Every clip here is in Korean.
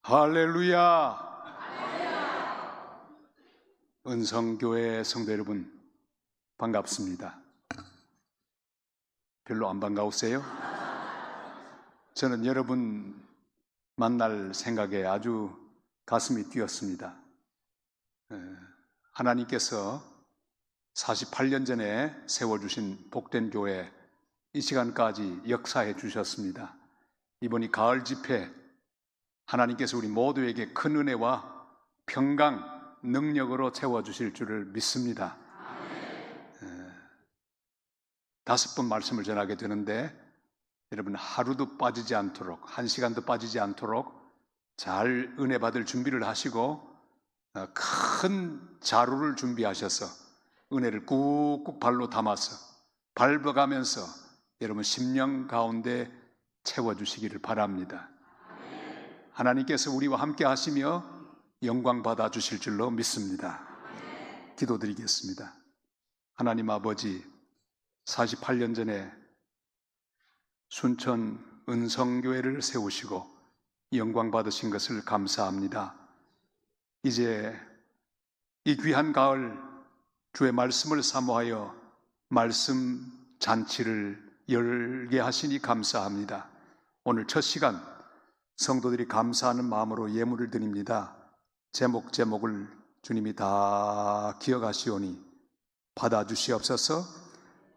할렐루야! 은성교회 성도 여러분, 반갑습니다. 별로 안 반가우세요? 저는 여러분 만날 생각에 아주 가슴이 뛰었습니다. 하나님께서 48년 전에 세워주신 복된 교회, 이 시간까지 역사해 주셨습니다. 이번이 가을 집회, 하나님께서 우리 모두에게 큰 은혜와 평강, 능력으로 채워주실 줄을 믿습니다. 5번 말씀을 전하게 되는데, 여러분 하루도 빠지지 않도록, 1시간도 빠지지 않도록 잘 은혜 받을 준비를 하시고 큰 자루를 준비하셔서 은혜를 꾹꾹 발로 담아서 밟아가면서 여러분 심령 가운데 채워주시기를 바랍니다. 하나님께서 우리와 함께 하시며 영광 받아 주실 줄로 믿습니다. 기도드리겠습니다. 하나님 아버지, 48년 전에 순천 은성교회를 세우시고 영광 받으신 것을 감사합니다. 이제 이 귀한 가을 주의 말씀을 사모하여 말씀 잔치를 열게 하시니 감사합니다. 오늘 첫 시간 성도들이 감사하는 마음으로 예물을 드립니다. 제목을 주님이 다 기억하시오니 받아주시옵소서,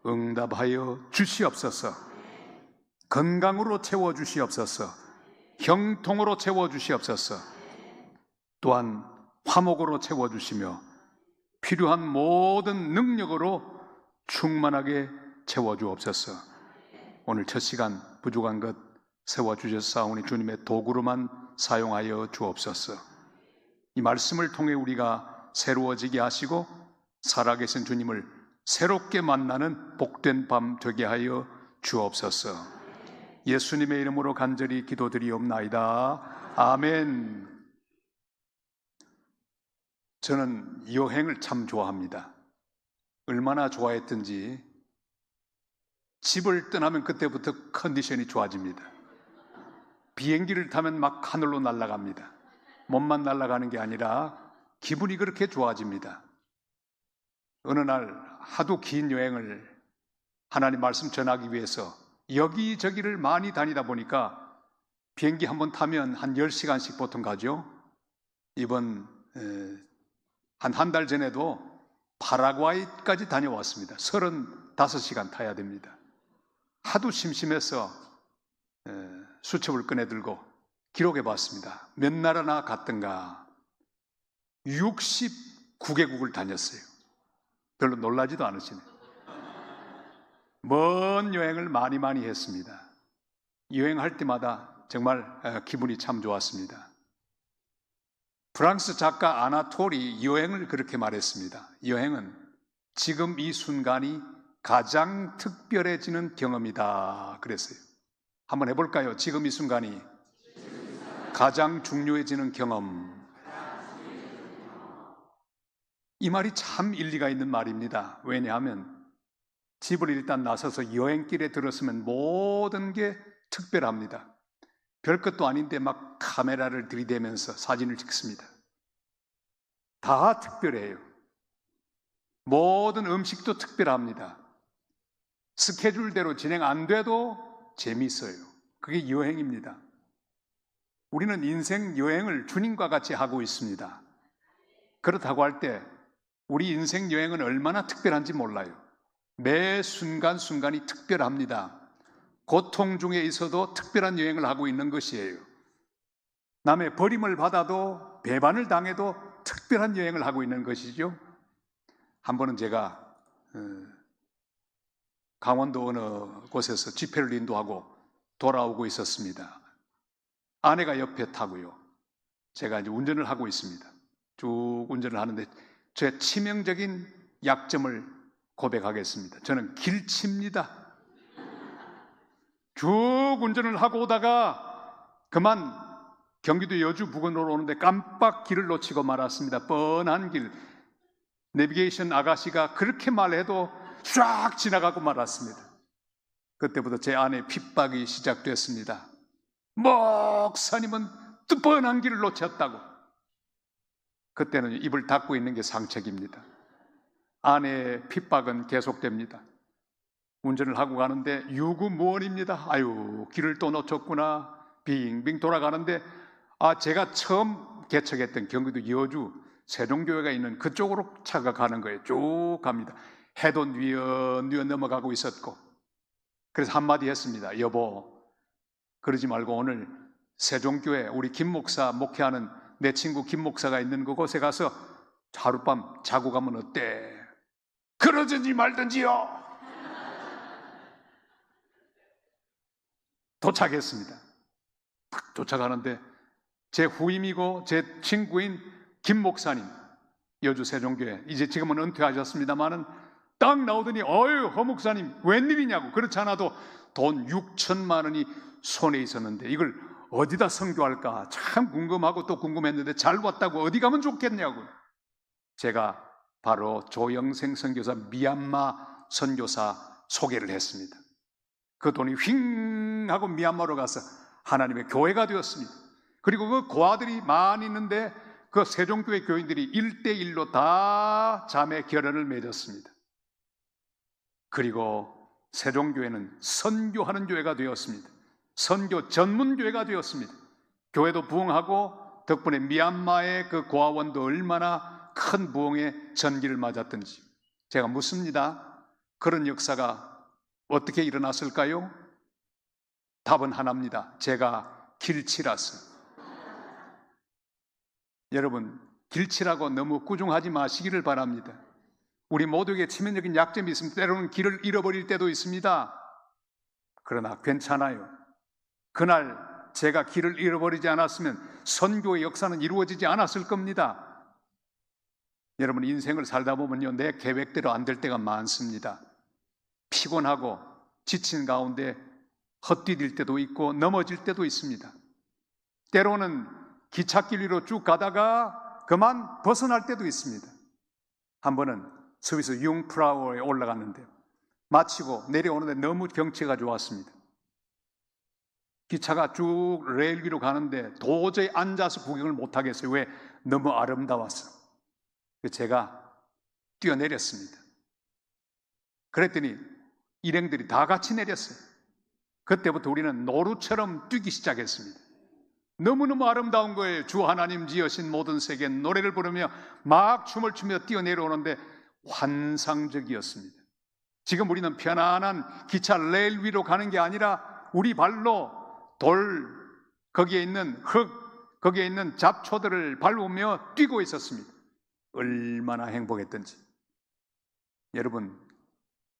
응답하여 주시옵소서, 건강으로 채워주시옵소서, 형통으로 채워주시옵소서, 또한 화목으로 채워주시며 필요한 모든 능력으로 충만하게 채워주옵소서. 오늘 첫 시간 부족한 것 세워주셨사오니 주님의 도구로만 사용하여 주옵소서. 이 말씀을 통해 우리가 새로워지게 하시고 살아계신 주님을 새롭게 만나는 복된 밤 되게 하여 주옵소서. 예수님의 이름으로 간절히 기도드리옵나이다. 아멘. 저는 여행을 참 좋아합니다. 얼마나 좋아했든지 집을 떠나면 그때부터 컨디션이 좋아집니다. 비행기를 타면 막 하늘로 날아갑니다. 몸만 날아가는 게 아니라 기분이 그렇게 좋아집니다. 어느 날 하도 긴 여행을 하나님 말씀 전하기 위해서 여기저기를 많이 다니다 보니까 비행기 한번 타면 한 10시간씩 보통 가죠. 이번 한 달 전에도 파라과이까지 다녀왔습니다. 35시간 타야 됩니다. 하도 심심해서 수첩을 꺼내들고 기록해 봤습니다. 몇 나라나 갔던가. 69개국을 다녔어요. 별로 놀라지도 않으시네요. 먼 여행을 많이 했습니다. 여행할 때마다 정말 기분이 참 좋았습니다. 프랑스 작가 아나톨이 여행을 그렇게 말했습니다. 여행은 지금 이 순간이 가장 특별해지는 경험이다 그랬어요. 한번 해볼까요? 지금 이 순간이 가장 중요해지는 경험. 이 말이 참 일리가 있는 말입니다. 왜냐하면 집을 일단 나서서 여행길에 들었으면 모든 게 특별합니다. 별것도 아닌데 막 카메라를 들이대면서 사진을 찍습니다. 다 특별해요. 모든 음식도 특별합니다. 스케줄대로 진행 안 돼도 재미있어요. 그게 여행입니다. 우리는 인생 여행을 주님과 같이 하고 있습니다. 그렇다고 할 때 우리 인생 여행은 얼마나 특별한지 몰라요. 매 순간순간이 특별합니다. 고통 중에 있어도 특별한 여행을 하고 있는 것이에요. 남의 버림을 받아도 배반을 당해도 특별한 여행을 하고 있는 것이죠. 한 번은 제가 강원도 어느 곳에서 집회를 인도하고 돌아오고 있었습니다. 아내가 옆에 타고요. 제가 이제 운전을 하고 있습니다. 쭉 운전을 하는데 제 치명적인 약점을 고백하겠습니다. 저는 길치입니다. 쭉 운전을 하고 오다가 그만 경기도 여주 부근으로 오는데 깜빡 길을 놓치고 말았습니다. 뻔한 길. 내비게이션 아가씨가 그렇게 말해도 쫙 지나가고 말았습니다. 그때부터 제 아내의 핍박이 시작됐습니다. 목사님은 뻔한 길을 놓쳤다고. 그때는 입을 닫고 있는 게 상책입니다. 아내의 핍박은 계속됩니다. 운전을 하고 가는데 유구무원입니다. 아유, 길을 또 놓쳤구나. 빙빙 돌아가는데 제가 처음 개척했던 경기도 여주 세종교회가 있는 그쪽으로 차가 가는 거예요. 쭉 갑니다. 해도 뉘엿뉘엿 넘어가고 있었고, 그래서 한마디 했습니다. 여보, 그러지 말고 오늘 세종교회 우리 김 목사 목회하는 내 친구 김 목사가 있는 그곳에 가서 하룻밤 자고 가면 어때? 그러든지 말든지요. 도착했습니다. 딱 도착하는데 제 후임이고 제 친구인 김 목사님, 여주 세종교회, 이제 지금은 은퇴하셨습니다마는 딱 나오더니 허 목사님 웬일이냐고. 그렇지 않아도 돈 6천만 원이 손에 있었는데 이걸 어디다 선교할까 참 궁금하고 또 궁금했는데 잘 왔다고 어디 가면 좋겠냐고. 제가 바로 조영생 선교사 미얀마 선교사 소개를 했습니다. 그 돈이 휙 하고 미얀마로 가서 하나님의 교회가 되었습니다. 그리고 그 고아들이 많이 있는데 그 세종교회 교인들이 1대1로 다 자매 결연을 맺었습니다. 그리고 세종교회는 선교하는 교회가 되었습니다. 선교 전문교회가 되었습니다. 교회도 부흥하고 덕분에 미얀마의 그 고아원도 얼마나 큰 부흥의 전기를 맞았던지. 제가 묻습니다. 그런 역사가 어떻게 일어났을까요? 답은 하나입니다. 제가 길치라서. 여러분, 길치라고 너무 꾸중하지 마시기를 바랍니다. 우리 모두에게 치명적인 약점이 있으면 때로는 길을 잃어버릴 때도 있습니다. 그러나 괜찮아요. 그날 제가 길을 잃어버리지 않았으면 선교의 역사는 이루어지지 않았을 겁니다. 여러분, 인생을 살다 보면요, 내 계획대로 안 될 때가 많습니다. 피곤하고 지친 가운데 헛디딜 때도 있고 넘어질 때도 있습니다. 때로는 기찻길 위로 쭉 가다가 그만 벗어날 때도 있습니다. 한 번은 스위스 융프라우에 올라갔는데 마치고 내려오는데 너무 경치가 좋았습니다. 기차가 쭉 레일 위로 가는데 도저히 앉아서 구경을 못하겠어요. 왜? 너무 아름다워서. 제가 뛰어내렸습니다. 그랬더니 일행들이 다 같이 내렸어요. 그때부터 우리는 노루처럼 뛰기 시작했습니다. 너무너무 아름다운 거예요. 주 하나님 지으신 모든 세계 노래를 부르며 막 춤을 추며 뛰어내려오는데 환상적이었습니다. 지금 우리는 편안한 기차 레일 위로 가는 게 아니라 우리 발로 돌, 거기에 있는 흙, 거기에 있는 잡초들을 밟으며 뛰고 있었습니다. 얼마나 행복했던지. 여러분,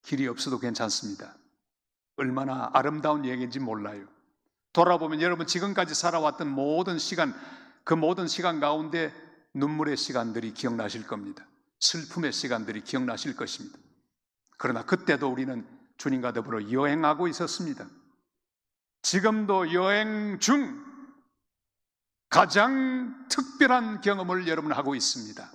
길이 없어도 괜찮습니다. 얼마나 아름다운 얘기인지 몰라요. 돌아보면 여러분 지금까지 살아왔던 모든 시간, 그 모든 시간 가운데 눈물의 시간들이 기억나실 겁니다. 슬픔의 시간들이 기억나실 것입니다. 그러나 그때도 우리는 주님과 더불어 여행하고 있었습니다. 지금도 여행 중 가장 특별한 경험을 여러분 하고 있습니다.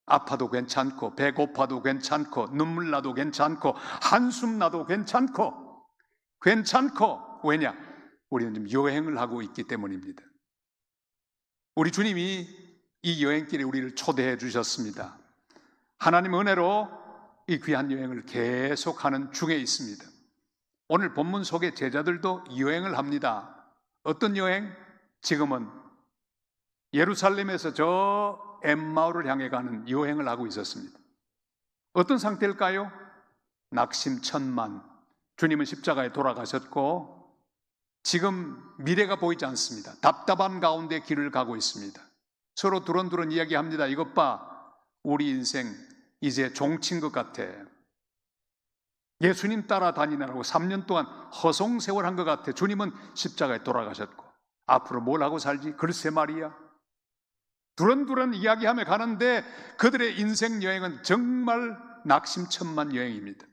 아파도 괜찮고 배고파도 괜찮고 눈물 나도 괜찮고 한숨 나도 괜찮고 왜냐? 우리는 지금 여행을 하고 있기 때문입니다. 우리 주님이 이 여행길에 우리를 초대해 주셨습니다. 하나님 은혜로 이 귀한 여행을 계속하는 중에 있습니다. 오늘 본문 속의 제자들도 여행을 합니다. 어떤 여행? 지금은 예루살렘에서 저 엠마오를 향해 가는 여행을 하고 있었습니다. 어떤 상태일까요? 낙심천만. 주님은 십자가에 돌아가셨고 지금 미래가 보이지 않습니다. 답답한 가운데 길을 가고 있습니다. 서로 두런두런 이야기합니다. 이것 봐, 우리 인생 이제 종친 것 같아. 예수님 따라다니느라고 3년 동안 허송세월한 것 같아. 주님은 십자가에 돌아가셨고 앞으로 뭘 하고 살지? 글쎄 말이야. 두런두런 이야기하며 가는데 그들의 인생 여행은 정말 낙심천만 여행입니다.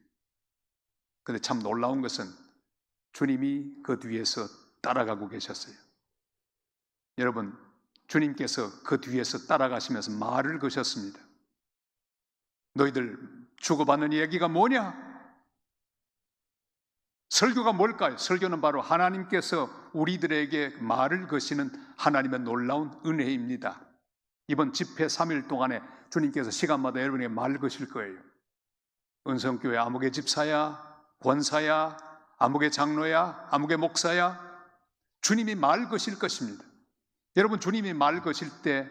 그런데 참 놀라운 것은 주님이 그 뒤에서 따라가고 계셨어요. 여러분, 주님께서 그 뒤에서 따라가시면서 말을 거셨습니다. 너희들 주고받는 얘기가 뭐냐? 설교가 뭘까요? 설교는 바로 하나님께서 우리들에게 말을 거시는 하나님의 놀라운 은혜입니다. 이번 집회 3일 동안에 주님께서 시간마다 여러분에게 말 거실 거예요. 은성교회 아무개 집사야, 권사야, 아무개 장로야, 아무개 목사야, 주님이 말 거실 것입니다. 여러분, 주님이 말 거실 때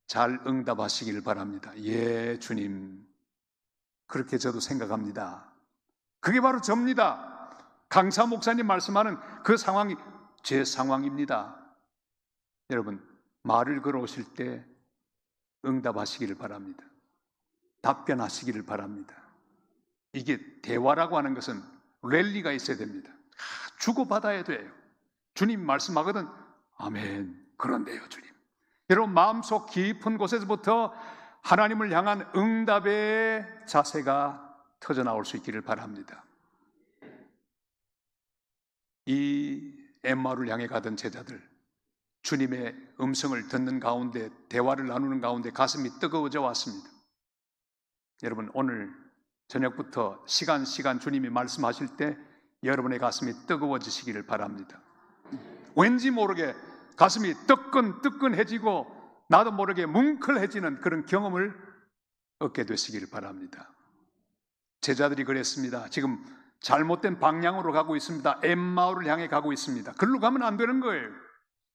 잘 응답하시길 바랍니다. 예, 주님. 그렇게 저도 생각합니다. 그게 바로 접니다. 강사 목사님 말씀하는 그 상황이 제 상황입니다. 여러분, 말을 걸어오실 때 응답하시기를 바랍니다. 답변하시기를 바랍니다. 이게 대화라고 하는 것은 랠리가 있어야 됩니다. 주고받아야 돼요. 주님 말씀하거든 아멘. 그런데요, 주님. 여러분, 마음속 깊은 곳에서부터 하나님을 향한 응답의 자세가 터져나올 수 있기를 바랍니다. 이 엠마오를 향해 가던 제자들, 주님의 음성을 듣는 가운데, 대화를 나누는 가운데 가슴이 뜨거워져 왔습니다. 여러분, 오늘 저녁부터 시간 주님이 말씀하실 때 여러분의 가슴이 뜨거워지시기를 바랍니다. 왠지 모르게 가슴이 뜨끈뜨끈해지고 나도 모르게 뭉클해지는 그런 경험을 얻게 되시기를 바랍니다. 제자들이 그랬습니다. 지금 잘못된 방향으로 가고 있습니다. 엠마오를 향해 가고 있습니다. 글로 가면 안 되는 거예요.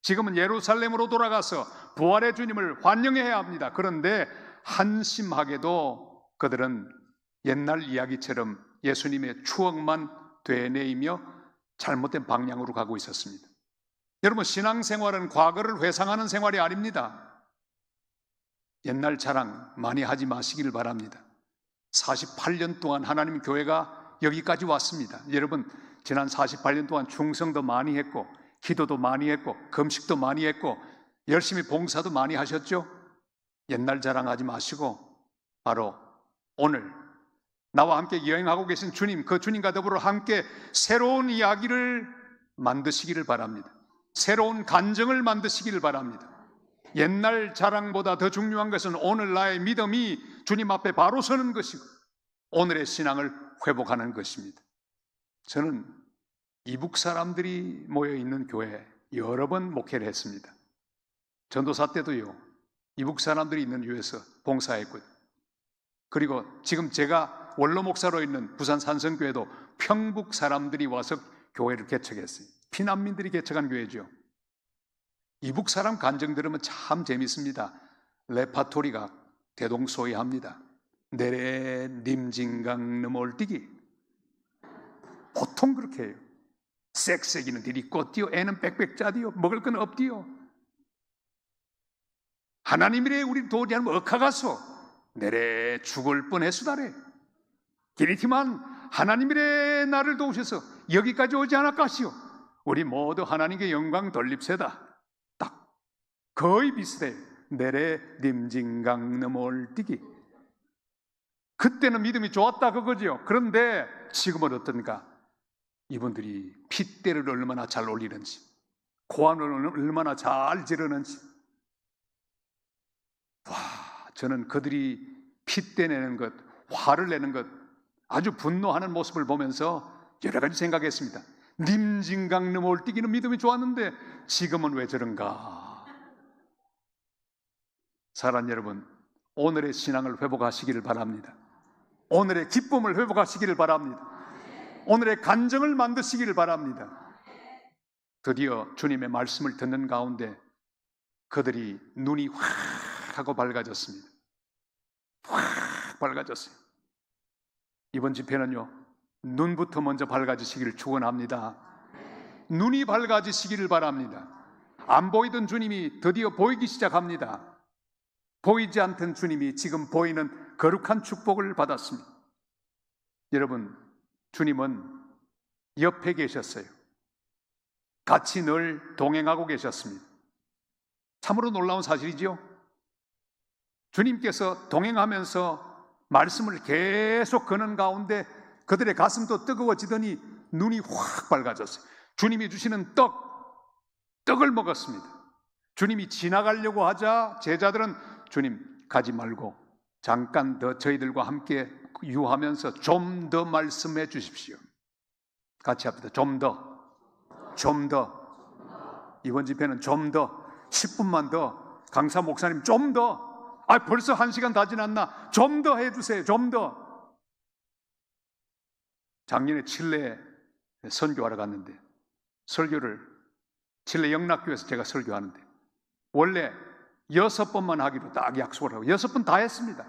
지금은 예루살렘으로 돌아가서 부활의 주님을 환영해야 합니다. 그런데 한심하게도 그들은 옛날 이야기처럼 예수님의 추억만 되뇌이며 잘못된 방향으로 가고 있었습니다. 여러분, 신앙생활은 과거를 회상하는 생활이 아닙니다. 옛날 자랑 많이 하지 마시기를 바랍니다. 48년 동안 하나님 교회가 여기까지 왔습니다. 여러분, 지난 48년 동안 충성도 많이 했고 기도도 많이 했고 금식도 많이 했고 열심히 봉사도 많이 하셨죠? 옛날 자랑하지 마시고 바로 오늘 나와 함께 여행하고 계신 주님, 그 주님과 더불어 함께 새로운 이야기를 만드시기를 바랍니다. 새로운 간증을 만드시기를 바랍니다. 옛날 자랑보다 더 중요한 것은 오늘 나의 믿음이 주님 앞에 바로 서는 것이고 오늘의 신앙을 회복하는 것입니다. 저는 이북 사람들이 모여있는 교회에 여러 번 목회를 했습니다. 전도사 때도요, 이북 사람들이 있는 교회에서 봉사했고요. 그리고 지금 제가 원로 목사로 있는 부산 산성교회도 평북 사람들이 와서 교회를 개척했어요. 피난민들이 개척한 교회죠. 이북 사람 간증 들으면 참 재밌습니다. 레파토리가 대동소이합니다. 내래 님진강 넘어올뛰기. 보통 그렇게 해요. 쌕쌕이는 들이 꽃디요, 애는 빽빽짜디요, 먹을 건 없디요. 하나님이래 우리 도리하면 억하가소. 내래 죽을 뻔했수다래. 기리티만 하나님이래 나를 도우셔서 여기까지 오지 않았까시오. 우리 모두 하나님께 영광 돌립세다. 딱 거의 비슷해요. 내래 님진강 넘어올뛰기. 그때는 믿음이 좋았다 그거죠. 그런데 지금은 어떤가? 이분들이 핏대를 얼마나 잘 올리는지, 고함을 얼마나 잘 지르는지. 와, 저는 그들이 핏대 내는 것, 화를 내는 것, 아주 분노하는 모습을 보면서 여러 가지 생각했습니다. 님진강 넘어올뛰기는 믿음이 좋았는데 지금은 왜 저런가? 사랑하는 여러분, 오늘의 신앙을 회복하시기를 바랍니다. 오늘의 기쁨을 회복하시기를 바랍니다. 오늘의 간증을 만드시기를 바랍니다. 드디어 주님의 말씀을 듣는 가운데 그들이 눈이 확 하고 밝아졌습니다. 확 밝아졌어요. 이번 집회는요, 눈부터 먼저 밝아지시기를 축원합니다. 눈이 밝아지시기를 바랍니다. 안 보이던 주님이 드디어 보이기 시작합니다. 보이지 않던 주님이 지금 보이는 거룩한 축복을 받았습니다. 여러분, 주님은 옆에 계셨어요. 같이 늘 동행하고 계셨습니다. 참으로 놀라운 사실이죠. 주님께서 동행하면서 말씀을 계속 거는 가운데 그들의 가슴도 뜨거워지더니 눈이 확 밝아졌어요. 주님이 주시는 떡을 먹었습니다. 주님이 지나가려고 하자 제자들은 주님 가지 말고 잠깐 더 저희들과 함께 유하면서 좀 더 말씀해 주십시오. 같이 합니다. 좀 더, 좀 더. 이번 집회는 좀 더, 10분만 더. 강사 목사님 좀 더. 벌써 1시간 다 지났나? 좀 더 해주세요. 좀 더. 작년에 칠레에 선교하러 갔는데 설교를 칠레 영락교에서 제가 설교하는데 원래 6번만 하기로 딱 약속을 하고 6번 다 했습니다.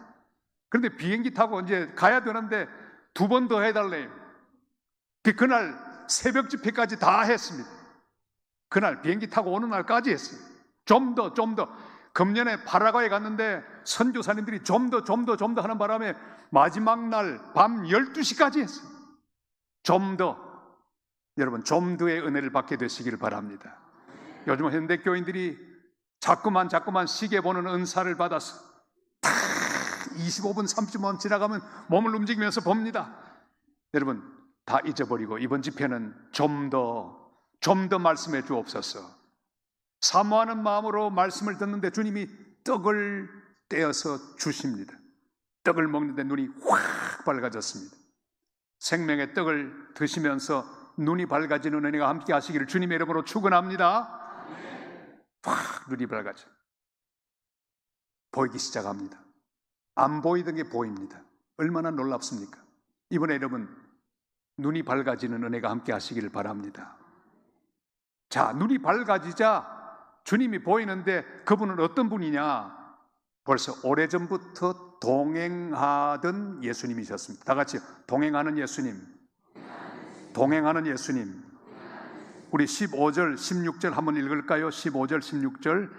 그런데 비행기 타고 이제 가야 되는데 2번 더 해달래요. 그날 새벽 집회까지 다 했습니다. 그날 비행기 타고 오는 날까지 했어요. 좀 더, 좀 더. 금년에 파라과이 갔는데 선교사님들이 좀 더 하는 바람에 마지막 날 밤 12시까지 했어요. 좀 더. 여러분, 좀 더의 은혜를 받게 되시기를 바랍니다. 요즘 현대교인들이 자꾸만 시계 보는 은사를 받아서 25분, 30분 지나가면 몸을 움직이면서 봅니다. 여러분, 다 잊어버리고 이번 집회는 좀 더 말씀해 주옵소서. 사모하는 마음으로 말씀을 듣는데 주님이 떡을 떼어서 주십니다. 떡을 먹는데 눈이 확 밝아졌습니다. 생명의 떡을 드시면서 눈이 밝아지는 은혜가 함께 하시기를 주님의 이름으로 축원합니다. 확 눈이 밝아져 보이기 시작합니다. 안 보이던 게 보입니다. 얼마나 놀랍습니까? 이번에 여러분 눈이 밝아지는 은혜가 함께 하시기를 바랍니다. 자, 눈이 밝아지자 주님이 보이는데 그분은 어떤 분이냐? 벌써 오래전부터 동행하던 예수님이셨습니다. 다 같이 동행하는 예수님. 동행하는 예수님. 우리 15절, 16절 한번 읽을까요? 15절, 16절.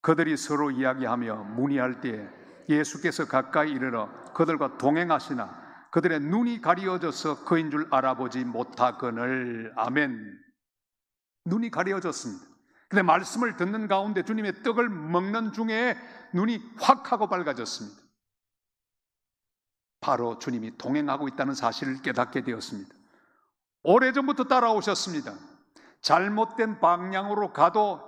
그들이 서로 이야기하며 문의할 때에 예수께서 가까이 이르러 그들과 동행하시나 그들의 눈이 가리어져서 그인 줄 알아보지 못하거늘. 아멘. 눈이 가려졌습니다. 근데 말씀을 듣는 가운데 주님의 떡을 먹는 중에 눈이 확 하고 밝아졌습니다. 바로 주님이 동행하고 있다는 사실을 깨닫게 되었습니다. 오래전부터 따라오셨습니다. 잘못된 방향으로 가도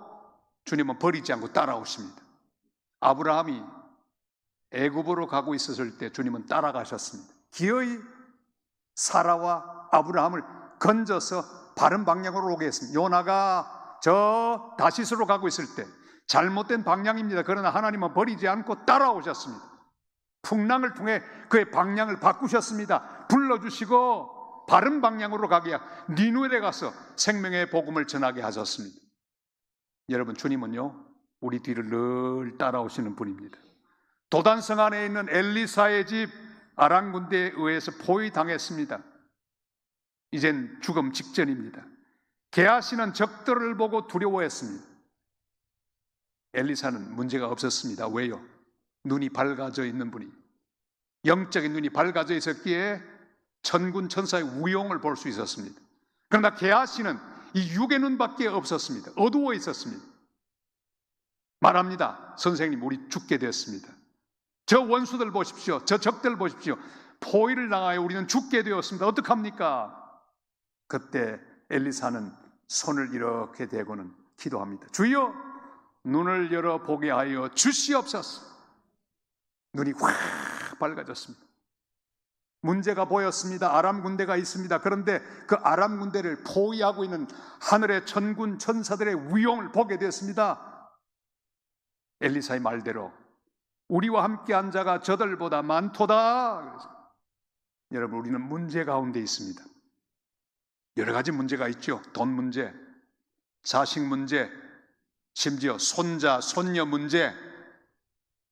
주님은 버리지 않고 따라오십니다. 아브라함이 애굽으로 가고 있었을 때 주님은 따라가셨습니다. 기어이 사라와 아브라함을 건져서 바른 방향으로 오게 했습니다. 요나가 저 다시스로 가고 있을 때 잘못된 방향입니다. 그러나 하나님은 버리지 않고 따라오셨습니다. 풍랑을 통해 그의 방향을 바꾸셨습니다. 불러주시고 바른 방향으로 가게 니누엘에 가서 생명의 복음을 전하게 하셨습니다. 여러분, 주님은요 우리 뒤를 늘 따라오시는 분입니다. 도단성 안에 있는 엘리사의 집 아람 군대에 의해서 포위당했습니다. 이젠 죽음 직전입니다. 게하시는 적들을 보고 두려워했습니다. 엘리사는 문제가 없었습니다. 왜요? 눈이 밝아져 있는 분이, 영적인 눈이 밝아져 있었기에 천군 천사의 우용을 볼 수 있었습니다. 그러나 게하시는 이 육의 눈밖에 없었습니다. 어두워 있었습니다. 말합니다. 선생님, 우리 죽게 되었습니다. 저 원수들 보십시오. 저 적들 보십시오. 포위를 당하여 우리는 죽게 되었습니다. 어떡합니까? 그때 엘리사는 손을 이렇게 대고는 기도합니다. 주여, 눈을 열어 보게 하여 주시옵소서. 눈이 확 밝아졌습니다. 문제가 보였습니다. 아람 군대가 있습니다. 그런데 그 아람 군대를 포위하고 있는 하늘의 천군 천사들의 위용을 보게 되었습니다. 엘리사의 말대로 우리와 함께한 자가 저들보다 많도다. 여러분, 우리는 문제 가운데 있습니다. 여러 가지 문제가 있죠. 돈 문제, 자식 문제, 심지어 손자, 손녀 문제,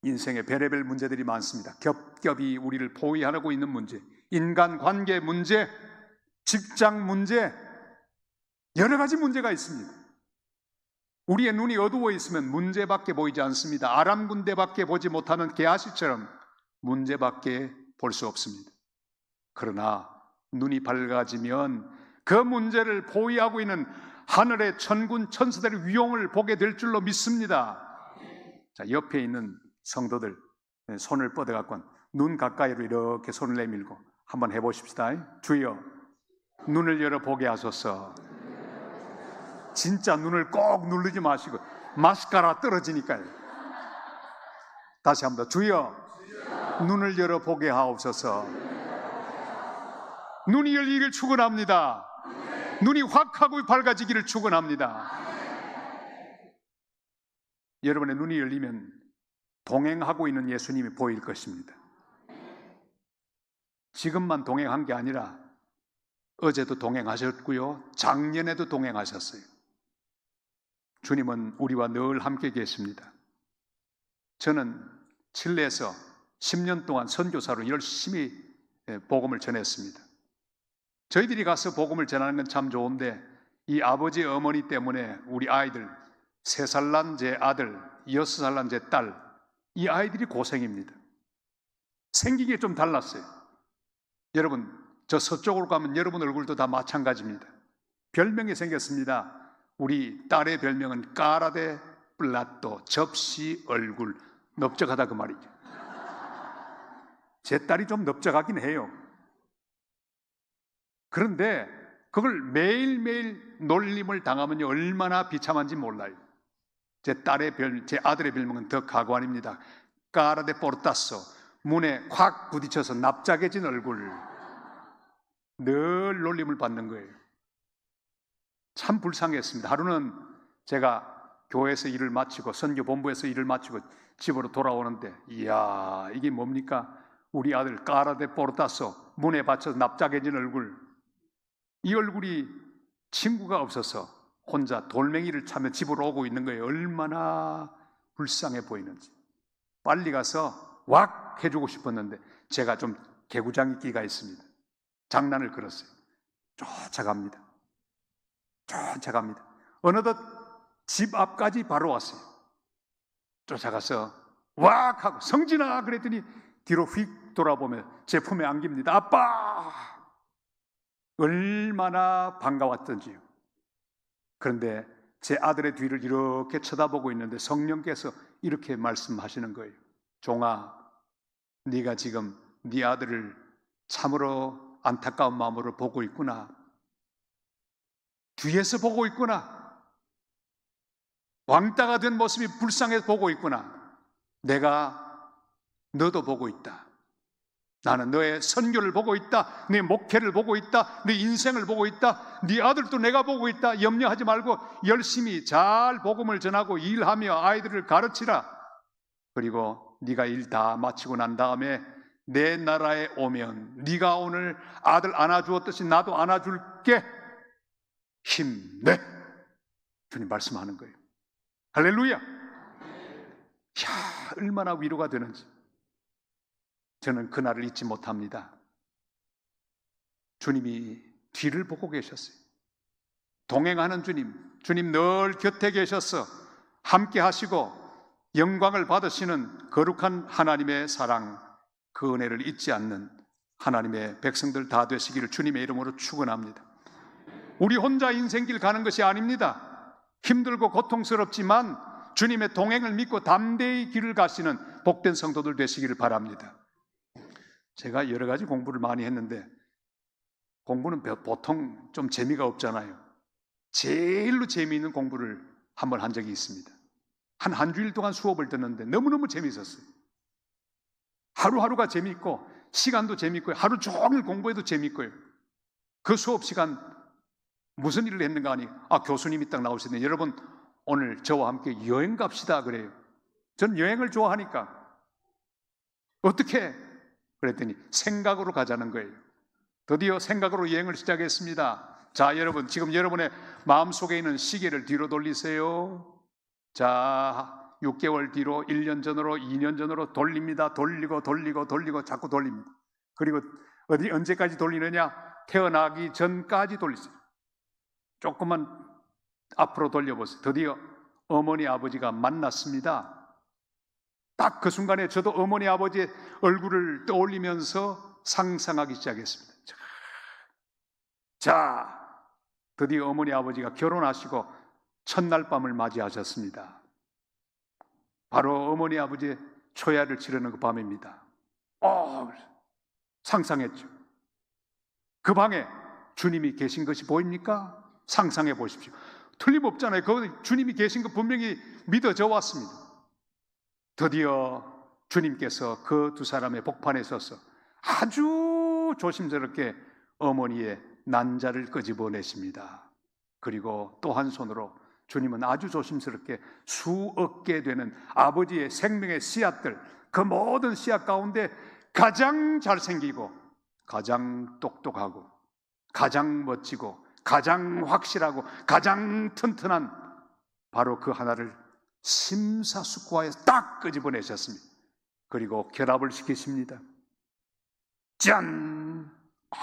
인생의 별의별 문제들이 많습니다. 겹겹이 우리를 포위하고 있는 문제, 인간관계 문제, 직장 문제, 여러 가지 문제가 있습니다. 우리의 눈이 어두워 있으면 문제밖에 보이지 않습니다. 아람 군대밖에 보지 못하는 게하시처럼 문제밖에 볼 수 없습니다. 그러나 눈이 밝아지면 그 문제를 포위하고 있는 하늘의 천군 천사들의 위용을 보게 될 줄로 믿습니다. 자, 옆에 있는 성도들 손을 뻗어갖고 눈 가까이로 이렇게 손을 내밀고 한번 해보십시다. 주여, 눈을 열어 보게 하소서. 진짜 눈을 꼭 누르지 마시고 마스카라 떨어지니까요. 다시 한번 더. 주여, 눈을 열어 보게 하옵소서. 눈이 열리길 축원합니다. 눈이 확 하고 밝아지기를 축원합니다. 여러분의 눈이 열리면 동행하고 있는 예수님이 보일 것입니다. 지금만 동행한 게 아니라 어제도 동행하셨고요, 작년에도 동행하셨어요. 주님은 우리와 늘 함께 계십니다. 저는 칠레에서 10년 동안 선교사로 열심히 복음을 전했습니다. 저희들이 가서 복음을 전하는 건 참 좋은데 이 아버지 어머니 때문에 우리 아이들 3살 난 제 아들, 6살 난 제 딸, 이 아이들이 고생입니다. 생긴 게 좀 달랐어요. 여러분, 저 서쪽으로 가면 여러분 얼굴도 다 마찬가지입니다. 별명이 생겼습니다. 우리 딸의 별명은 까라데 플라또, 접시 얼굴, 넓적하다 그 말이죠. 제 딸이 좀 넓적하긴 해요. 그런데 그걸 매일매일 놀림을 당하면 얼마나 비참한지 몰라요. 제 아들의 별명은 더 가관입니다. 까라데 포르타소, 문에 확 부딪혀서 납작해진 얼굴. 늘 놀림을 받는 거예요. 참 불쌍했습니다. 하루는 제가 교회에서 일을 마치고 선교본부에서 일을 마치고 집으로 돌아오는데, 이야, 이게 뭡니까? 우리 아들 까라데 포르타소, 문에 받쳐서 납작해진 얼굴. 이 얼굴이 친구가 없어서 혼자 돌멩이를 차며 집으로 오고 있는 거예요. 얼마나 불쌍해 보이는지. 빨리 가서 왁 해주고 싶었는데 제가 좀 개구장이끼가 있습니다. 장난을 걸었어요. 쫓아갑니다. 어느덧 집 앞까지 바로 왔어요. 쫓아가서 왁 하고 성진아 그랬더니 뒤로 휙 돌아보며 제 품에 안깁니다. 아빠! 얼마나 반가웠던지요. 그런데 제 아들의 뒤를 이렇게 쳐다보고 있는데 성령께서 이렇게 말씀하시는 거예요. 종아, 네가 지금 네 아들을 참으로 안타까운 마음으로 보고 있구나. 뒤에서 보고 있구나. 왕따가 된 모습이 불쌍해서 보고 있구나. 내가 너도 보고 있다. 나는 너의 선교를 보고 있다. 네 목회를 보고 있다. 네 인생을 보고 있다. 네 아들도 내가 보고 있다. 염려하지 말고 열심히 잘 복음을 전하고 일하며 아이들을 가르치라. 그리고 네가 일 다 마치고 난 다음에 내 나라에 오면 네가 오늘 아들 안아주었듯이 나도 안아줄게. 힘내. 주님 말씀하는 거예요. 할렐루야. 야, 얼마나 위로가 되는지. 저는 그날을 잊지 못합니다. 주님이 뒤를 보고 계셨어요. 동행하는 주님 늘 곁에 계셔서 함께 하시고 영광을 받으시는 거룩한 하나님의 사랑, 그 은혜를 잊지 않는 하나님의 백성들 다 되시기를 주님의 이름으로 축원합니다. 우리 혼자 인생길 가는 것이 아닙니다. 힘들고 고통스럽지만 주님의 동행을 믿고 담대히 길을 가시는 복된 성도들 되시기를 바랍니다. 제가 여러 가지 공부를 많이 했는데 공부는 보통 좀 재미가 없잖아요. 제일로 재미있는 공부를 한번 한 적이 있습니다. 한 주일 동안 수업을 듣는데 너무너무 재미있었어요. 하루하루가 재미있고 시간도 재미있고요. 하루 종일 공부해도 재미있고요. 그 수업 시간 무슨 일을 했는가 하니 교수님이 딱 나오시는데 여러분 오늘 저와 함께 여행 갑시다 그래요. 전 여행을 좋아하니까 어떻게? 그랬더니 생각으로 가자는 거예요. 드디어 생각으로 여행을 시작했습니다. 자, 여러분 지금 여러분의 마음속에 있는 시계를 뒤로 돌리세요. 자, 6개월 뒤로 1년 전으로 2년 전으로 돌립니다. 돌리고 자꾸 돌립니다. 그리고 언제까지 돌리느냐? 태어나기 전까지 돌리세요. 조금만 앞으로 돌려보세요. 드디어 어머니 아버지가 만났습니다. 딱 그 순간에 저도 어머니 아버지의 얼굴을 떠올리면서 상상하기 시작했습니다. 자, 드디어 어머니 아버지가 결혼하시고 첫날 밤을 맞이하셨습니다. 바로 어머니 아버지의 초야를 치르는 그 밤입니다. 상상했죠. 그 방에 주님이 계신 것이 보입니까? 상상해 보십시오. 틀림없잖아요. 그 주님이 계신 거 분명히 믿어져 왔습니다. 드디어 주님께서 그 두 사람의 복판에 서서 아주 조심스럽게 어머니의 난자를 끄집어내십니다. 그리고 또 한 손으로 주님은 아주 조심스럽게 수억 개 되는 아버지의 생명의 씨앗들, 그 모든 씨앗 가운데 가장 잘생기고 가장 똑똑하고 가장 멋지고 가장 확실하고 가장 튼튼한 바로 그 하나를 심사숙고하여 딱 끄집어내셨습니다. 그리고 결합을 시키십니다. 짠!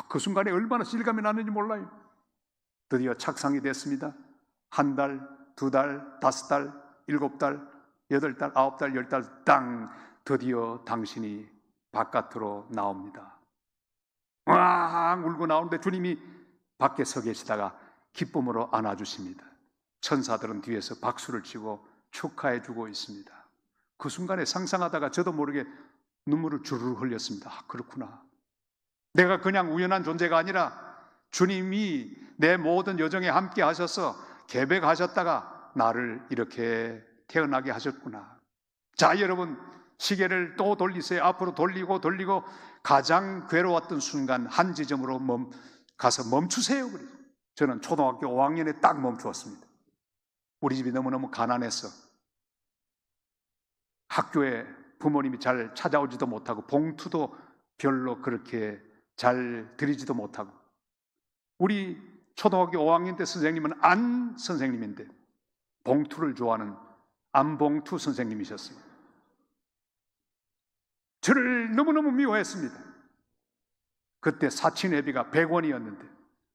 그 순간에 얼마나 실감이 나는지 몰라요. 드디어 착상이 됐습니다. 한 달, 두 달, 5달, 7달, 8달, 9달, 10달 땅 드디어 당신이 바깥으로 나옵니다. 왕 울고 나오는데 주님이 밖에 서 계시다가 기쁨으로 안아주십니다. 천사들은 뒤에서 박수를 치고 축하해 주고 있습니다. 그 순간에 상상하다가 저도 모르게 눈물을 주르르 흘렸습니다. 그렇구나. 내가 그냥 우연한 존재가 아니라 주님이 내 모든 여정에 함께 하셔서 계획하셨다가 나를 이렇게 태어나게 하셨구나. 자, 여러분, 시계를 또 돌리세요. 앞으로 돌리고 가장 괴로웠던 순간 한 지점으로 가서 멈추세요. 그래요. 저는 초등학교 5학년에 딱 멈추었습니다. 우리 집이 너무너무 가난해서 학교에 부모님이 잘 찾아오지도 못하고 봉투도 별로 그렇게 잘 드리지도 못하고, 우리 초등학교 5학년 때 선생님은 안 선생님인데 봉투를 좋아하는 안봉투 선생님이셨습니다. 저를 너무너무 미워했습니다. 그때 사치내비가 100원이었는데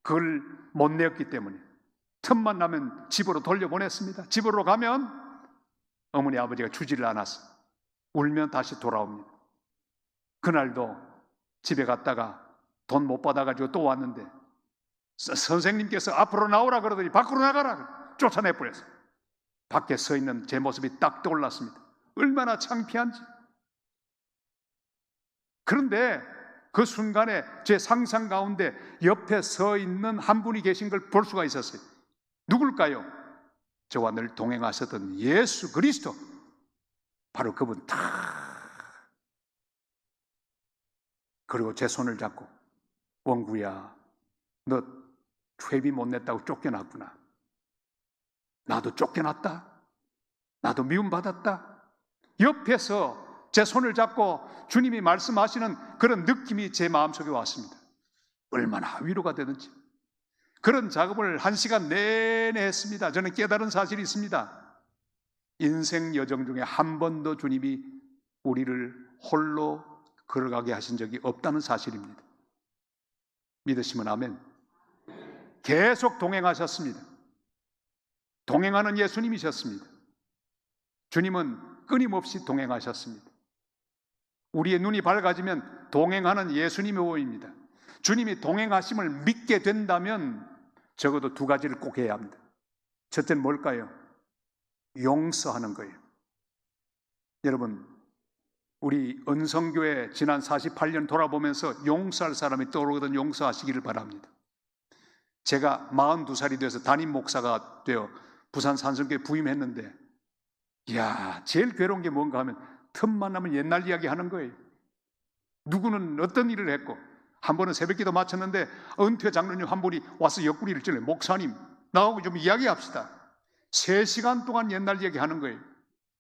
그걸 못 내었기 때문에 틈만 나면 집으로 돌려보냈습니다. 집으로 가면 어머니 아버지가 주지를 않았어. 울면 다시 돌아옵니다. 그날도 집에 갔다가 돈 못 받아가지고 또 왔는데 선생님께서 앞으로 나오라 그러더니 밖으로 나가라 쫓아내버렸어요. 밖에 서 있는 제 모습이 딱 떠올랐습니다. 얼마나 창피한지. 그런데 그 순간에 제 상상 가운데 옆에 서 있는 한 분이 계신 걸 볼 수가 있었어요. 누굴까요? 저와 늘 동행하셨던 예수 그리스도, 바로 그분 다. 그리고 제 손을 잡고, 원구야, 너 회비 못 냈다고 쫓겨났구나. 나도 쫓겨났다. 나도 미움받았다. 옆에서 제 손을 잡고 주님이 말씀하시는 그런 느낌이 제 마음속에 왔습니다. 얼마나 위로가 되는지. 그런 작업을 1시간 내내 했습니다. 저는 깨달은 사실이 있습니다. 인생 여정 중에 한 번도 주님이 우리를 홀로 걸어가게 하신 적이 없다는 사실입니다. 믿으시면 아멘. 계속 동행하셨습니다. 동행하는 예수님이셨습니다. 주님은 끊임없이 동행하셨습니다. 우리의 눈이 밝아지면 동행하는 예수님이 보입니다. 주님이 동행하심을 믿게 된다면 적어도 2가지를 꼭 해야 합니다. 첫째는 뭘까요? 용서하는 거예요. 여러분, 우리 은성교회 지난 48년 돌아보면서 용서할 사람이 떠오르거든 용서하시기를 바랍니다. 제가 42살이 돼서 담임 목사가 되어 부산 산성교회 부임했는데, 이야, 제일 괴로운 게 뭔가 하면 틈만 나면 옛날 이야기 하는 거예요. 누구는 어떤 일을 했고, 한 번은 새벽기도 마쳤는데 은퇴 장로님 한 분이 와서 옆구리를 찔러요. 목사님, 나하고 좀 이야기합시다. 3시간 동안 옛날 이야기 하는 거예요.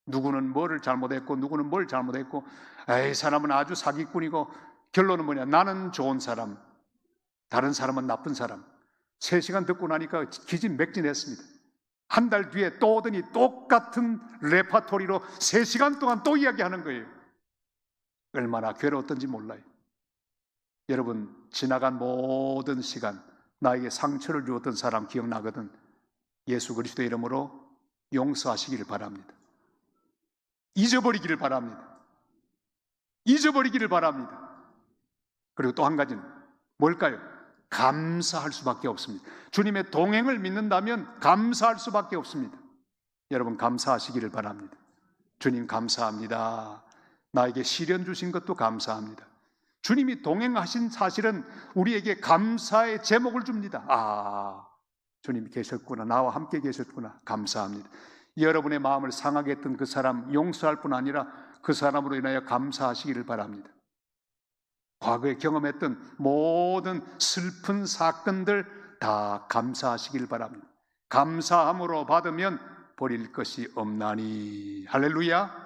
누구는 뭐를 잘못했고 누구는 뭘 잘못했고, 에이, 사람은 아주 사기꾼이고, 결론은 뭐냐, 나는 좋은 사람, 다른 사람은 나쁜 사람. 3시간 듣고 나니까 기진맥진했습니다. 한 달 뒤에 또 오더니 똑같은 레파토리로 3시간 동안 또 이야기하는 거예요. 얼마나 괴로웠던지 몰라요. 여러분, 지나간 모든 시간 나에게 상처를 주었던 사람 기억나거든. 예수 그리스도의 이름으로 용서하시기를 바랍니다. 잊어버리기를 바랍니다. 잊어버리기를 바랍니다. 그리고 또 한 가지는 뭘까요? 감사할 수밖에 없습니다. 주님의 동행을 믿는다면 감사할 수밖에 없습니다. 여러분, 감사하시기를 바랍니다. 주님 감사합니다. 나에게 시련 주신 것도 감사합니다. 주님이 동행하신 사실은 우리에게 감사의 제목을 줍니다. 아, 주님이 계셨구나. 나와 함께 계셨구나. 감사합니다. 여러분의 마음을 상하게 했던 그 사람 용서할 뿐 아니라 그 사람으로 인하여 감사하시기를 바랍니다. 과거에 경험했던 모든 슬픈 사건들 다 감사하시길 바랍니다. 감사함으로 받으면 버릴 것이 없나니. 할렐루야.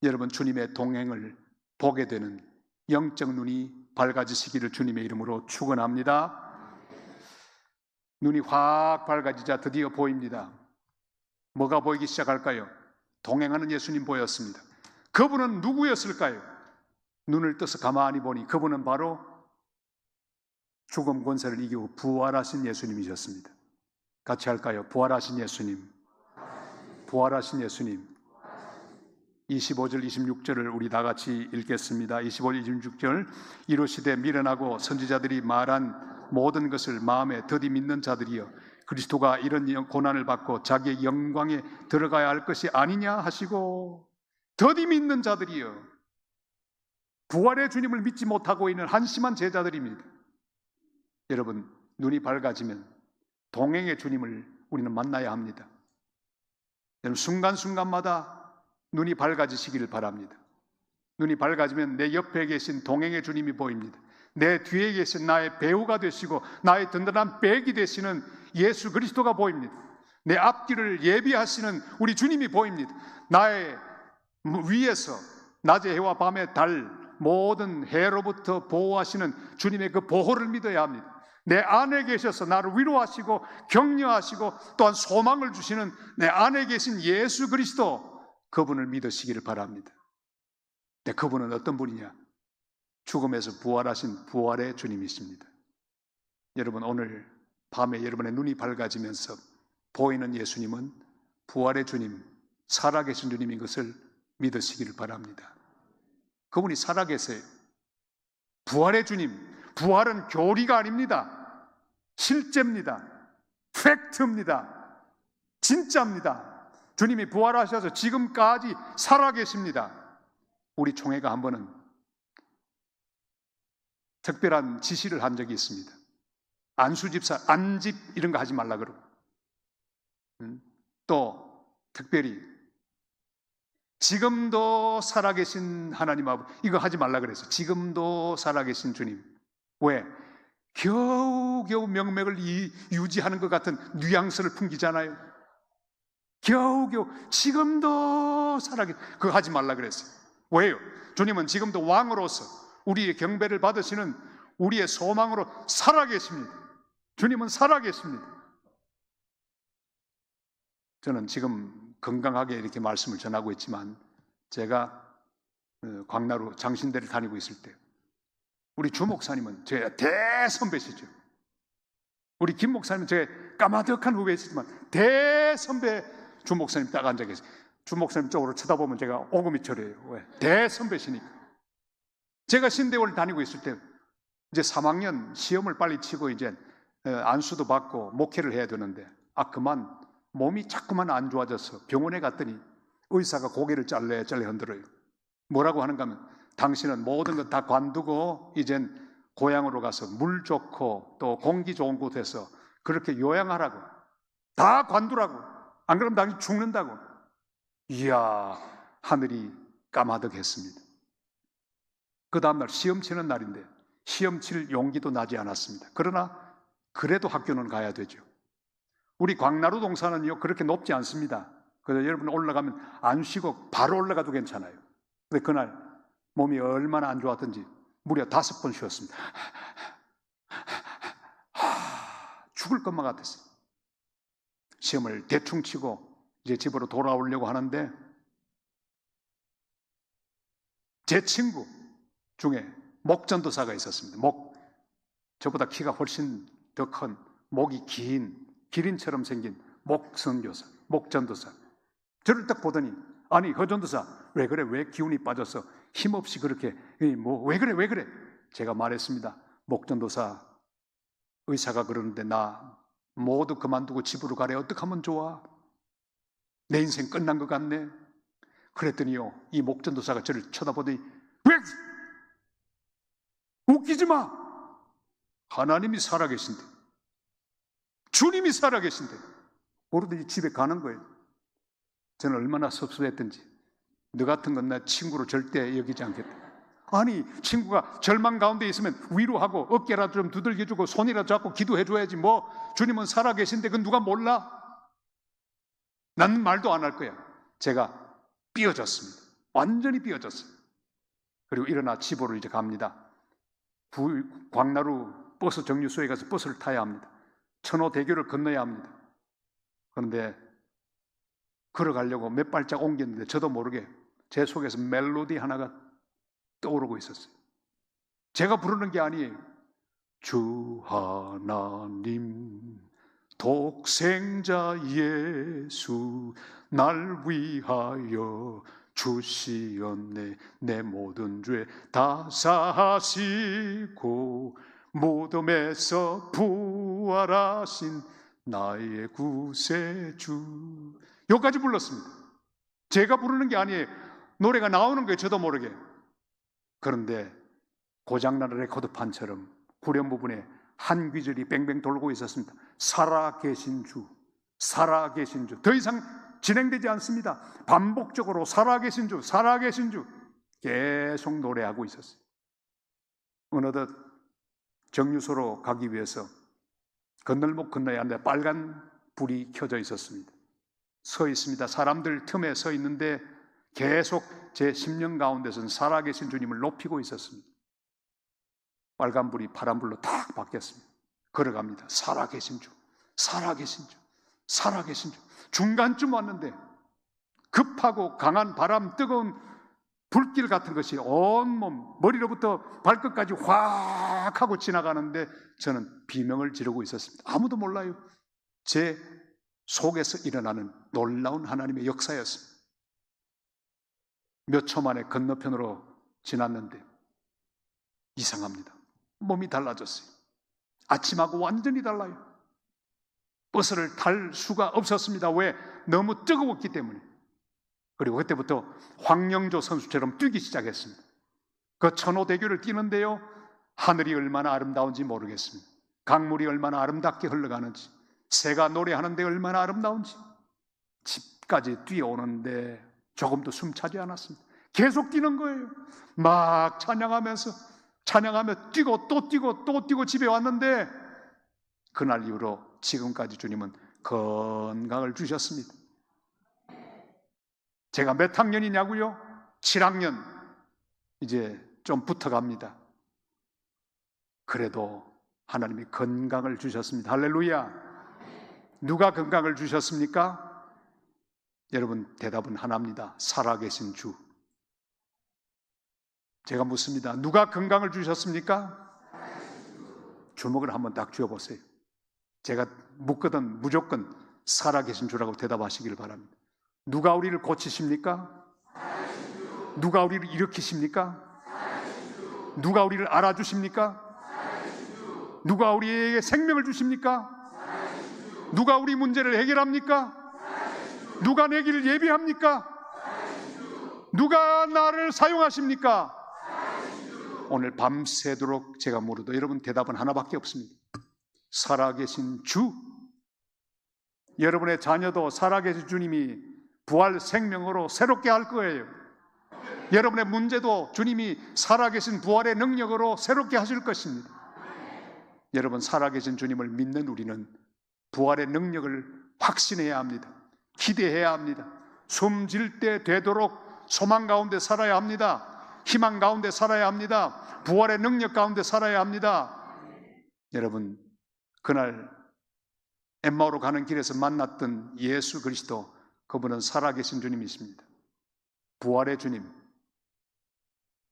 여러분, 주님의 동행을 보게 되는 영적 눈이 밝아지시기를 주님의 이름으로 축원합니다. 눈이 확 밝아지자 드디어 보입니다. 뭐가 보이기 시작할까요? 동행하는 예수님 보였습니다. 그분은 누구였을까요? 눈을 떠서 가만히 보니 그분은 바로 죽음 권세를 이기고 부활하신 예수님이셨습니다. 같이 할까요? 부활하신 예수님. 부활하신 예수님. 25절 26절을 우리 다 같이 읽겠습니다. 25절 26절. 이르시되 미련하고 선지자들이 말한 모든 것을 마음에 더디 믿는 자들이여, 그리스도가 이런 고난을 받고 자기의 영광에 들어가야 할 것이 아니냐 하시고, 더디 믿는 자들이여, 부활의 주님을 믿지 못하고 있는 한심한 제자들입니다. 여러분, 눈이 밝아지면 동행의 주님을 우리는 만나야 합니다. 여러분, 순간순간마다 눈이 밝아지시기를 바랍니다. 눈이 밝아지면 내 옆에 계신 동행의 주님이 보입니다. 내 뒤에 계신 나의 배우가 되시고 나의 든든한 백이 되시는 예수 그리스도가 보입니다. 내 앞길을 예비하시는 우리 주님이 보입니다. 나의 위에서 낮의 해와 밤의 달 모든 해로부터 보호하시는 주님의 그 보호를 믿어야 합니다. 내 안에 계셔서 나를 위로하시고 격려하시고 또한 소망을 주시는 내 안에 계신 예수 그리스도, 그분을 믿으시기를 바랍니다. 근데 그분은 어떤 분이냐? 죽음에서 부활하신 부활의 주님이십니다. 여러분, 오늘 밤에 여러분의 눈이 밝아지면서 보이는 예수님은 부활의 주님, 살아계신 주님인 것을 믿으시기를 바랍니다. 그분이 살아계세요. 부활의 주님, 부활은 교리가 아닙니다. 실제입니다. 팩트입니다. 진짜입니다. 주님이 부활하셔서 지금까지 살아계십니다. 우리 총회가 한 번은 특별한 지시를 한 적이 있습니다. 안수집사, 안집 이런 거 하지 말라 그러고, 또 특별히 지금도 살아계신 하나님 아버지, 이거 하지 말라 그랬어요. 지금도 살아계신 주님. 왜? 겨우겨우 명맥을 유지하는 것 같은 뉘앙스를 풍기잖아요. 겨우겨우 지금도 살아계신, 그거 하지 말라 그랬어요. 왜요? 주님은 지금도 왕으로서 우리의 경배를 받으시는 우리의 소망으로 살아계십니다. 주님은 살아계십니다. 저는 지금 건강하게 이렇게 말씀을 전하고 있지만, 제가 광나루 장신대를 다니고 있을 때 우리 주 목사님은 제 대선배시죠. 우리 김 목사님은 제 까마득한 후배시지만 대선배 주 목사님 딱 앉아 계세요. 주 목사님 쪽으로 쳐다보면 제가 오금이 저려요. 왜? 대선배시니까. 제가 신대원을 다니고 있을 때 이제 3학년 시험을 빨리 치고 이제 안수도 받고 목회를 해야 되는데, 그만 몸이 자꾸만 안 좋아져서 병원에 갔더니 의사가 고개를 짤래 흔들어요. 뭐라고 하는가 하면, 당신은 모든 것 다 관두고 이젠 고향으로 가서 물 좋고 또 공기 좋은 곳에서 그렇게 요양하라고, 다 관두라고, 안 그러면 당신 죽는다고. 이야, 하늘이 까마득했습니다. 그 다음날 시험 치는 날인데 시험 칠 용기도 나지 않았습니다. 그러나 그래도 학교는 가야 되죠. 우리 광나루 동산은요 그렇게 높지 않습니다. 그래서 여러분 올라가면 안 쉬고 바로 올라가도 괜찮아요. 근데 그날 몸이 얼마나 안 좋았던지 무려 5번 쉬었습니다. 죽을 것만 같았어요. 시험을 대충 치고 이제 집으로 돌아오려고 하는데, 제 친구 중에 목전도사가 있었습니다. 저보다 키가 훨씬 더 큰, 목이 긴 기린처럼 생긴 목전도사. 저를 딱 보더니, 아니 허전도사 왜 그래? 왜 기운이 빠져서 힘없이 그렇게 왜 그래? 제가 말했습니다. 목전도사, 의사가 그러는데 나 모두 그만두고 집으로 가래. 어떻게 하면 좋아? 내 인생 끝난 것 같네. 그랬더니요, 이 목전도사가 저를 쳐다보더니, 왜? 웃기지 마. 하나님이 살아계신데, 주님이 살아계신데 모르더니 집에 가는 거예요. 저는 얼마나 섭섭했던지. 너 같은 건 내 친구로 절대 여기지 않겠다. 아니, 친구가 절망 가운데 있으면 위로하고 어깨라도 좀 두들겨주고 손이라도 잡고 기도해줘야지. 뭐 주님은 살아계신데 그건 누가 몰라? 나는 말도 안 할 거야. 제가 삐어졌습니다. 완전히 삐어졌어요. 그리고 일어나 집으로 이제 갑니다. 광나루 버스 정류소에 가서 버스를 타야 합니다. 천호대교를 건너야 합니다. 그런데 걸어가려고 몇 발짝 옮겼는데 저도 모르게 제 속에서 멜로디 하나가 떠오르고 있었어요. 제가 부르는 게 아니에요. 주 하나님 독생자 예수 날 위하여 주시었네. 내 모든 죄 다 사하시고 무덤에서 부활하신 나의 구세주. 여기까지 불렀습니다. 제가 부르는 게 아니에요. 노래가 나오는 거예요. 저도 모르게. 그런데 고장난 레코드판처럼 후렴 부분에 한 귀절이 뱅뱅 돌고 있었습니다. 살아계신 주, 살아계신 주. 더 이상 진행되지 않습니다. 반복적으로 살아계신 주, 살아계신 주 계속 노래하고 있었어요. 어느덧 정류소로 가기 위해서 건널목 건너야 하는데 빨간 불이 켜져 있었습니다. 서 있습니다. 사람들 틈에 서 있는데 계속 제 심령 가운데서는 살아계신 주님을 높이고 있었습니다. 빨간불이 파란불로 딱 바뀌었습니다. 걸어갑니다. 살아계신 주, 살아계신 주, 살아계신 주. 중간쯤 왔는데 급하고 강한 바람, 뜨거운 불길 같은 것이 온몸 머리로부터 발끝까지 확 하고 지나가는데 저는 비명을 지르고 있었습니다. 아무도 몰라요. 제 속에서 일어나는 놀라운 하나님의 역사였습니다. 몇 초 만에 건너편으로 지났는데 이상합니다. 몸이 달라졌어요. 아침하고 완전히 달라요. 버스를 탈 수가 없었습니다. 왜? 너무 뜨거웠기 때문에. 그리고 그때부터 황영조 선수처럼 뛰기 시작했습니다. 그 천호대교를 뛰는데요, 하늘이 얼마나 아름다운지 모르겠습니다. 강물이 얼마나 아름답게 흘러가는지, 새가 노래하는데 얼마나 아름다운지. 집까지 뛰어오는데 조금도 숨차지 않았습니다. 계속 뛰는 거예요. 막 찬양하며 뛰고 또 뛰고 또 뛰고 집에 왔는데 그날 이후로 지금까지 주님은 건강을 주셨습니다. 제가 몇 학년이냐고요? 7학년. 이제 좀 붙어갑니다. 그래도 하나님이 건강을 주셨습니다. 할렐루야. 누가 건강을 주셨습니까? 여러분, 대답은 하나입니다. 살아계신 주. 제가 묻습니다. 누가 건강을 주셨습니까? 주먹을 한번 딱 쥐어보세요. 제가 묻거든 무조건 살아계신 주라고 대답하시길 바랍니다. 누가 우리를 고치십니까? 누가 우리를 일으키십니까? 누가 우리를 알아주십니까? 누가 우리에게 생명을 주십니까? 누가 우리 문제를 해결합니까? 누가 내 길을 예비합니까? 누가 나를 사용하십니까? 오늘 밤새도록 제가 물어도 여러분 대답은 하나밖에 없습니다. 살아계신 주. 여러분의 자녀도 살아계신 주님이 부활 생명으로 새롭게 할 거예요. 여러분의 문제도 주님이 살아계신 부활의 능력으로 새롭게 하실 것입니다. 여러분, 살아계신 주님을 믿는 우리는 부활의 능력을 확신해야 합니다. 기대해야 합니다. 숨질 때 되도록 소망 가운데 살아야 합니다. 희망 가운데 살아야 합니다. 부활의 능력 가운데 살아야 합니다. 여러분, 그날 엠마오로 가는 길에서 만났던 예수 그리스도, 그분은 살아계신 주님이십니다. 부활의 주님,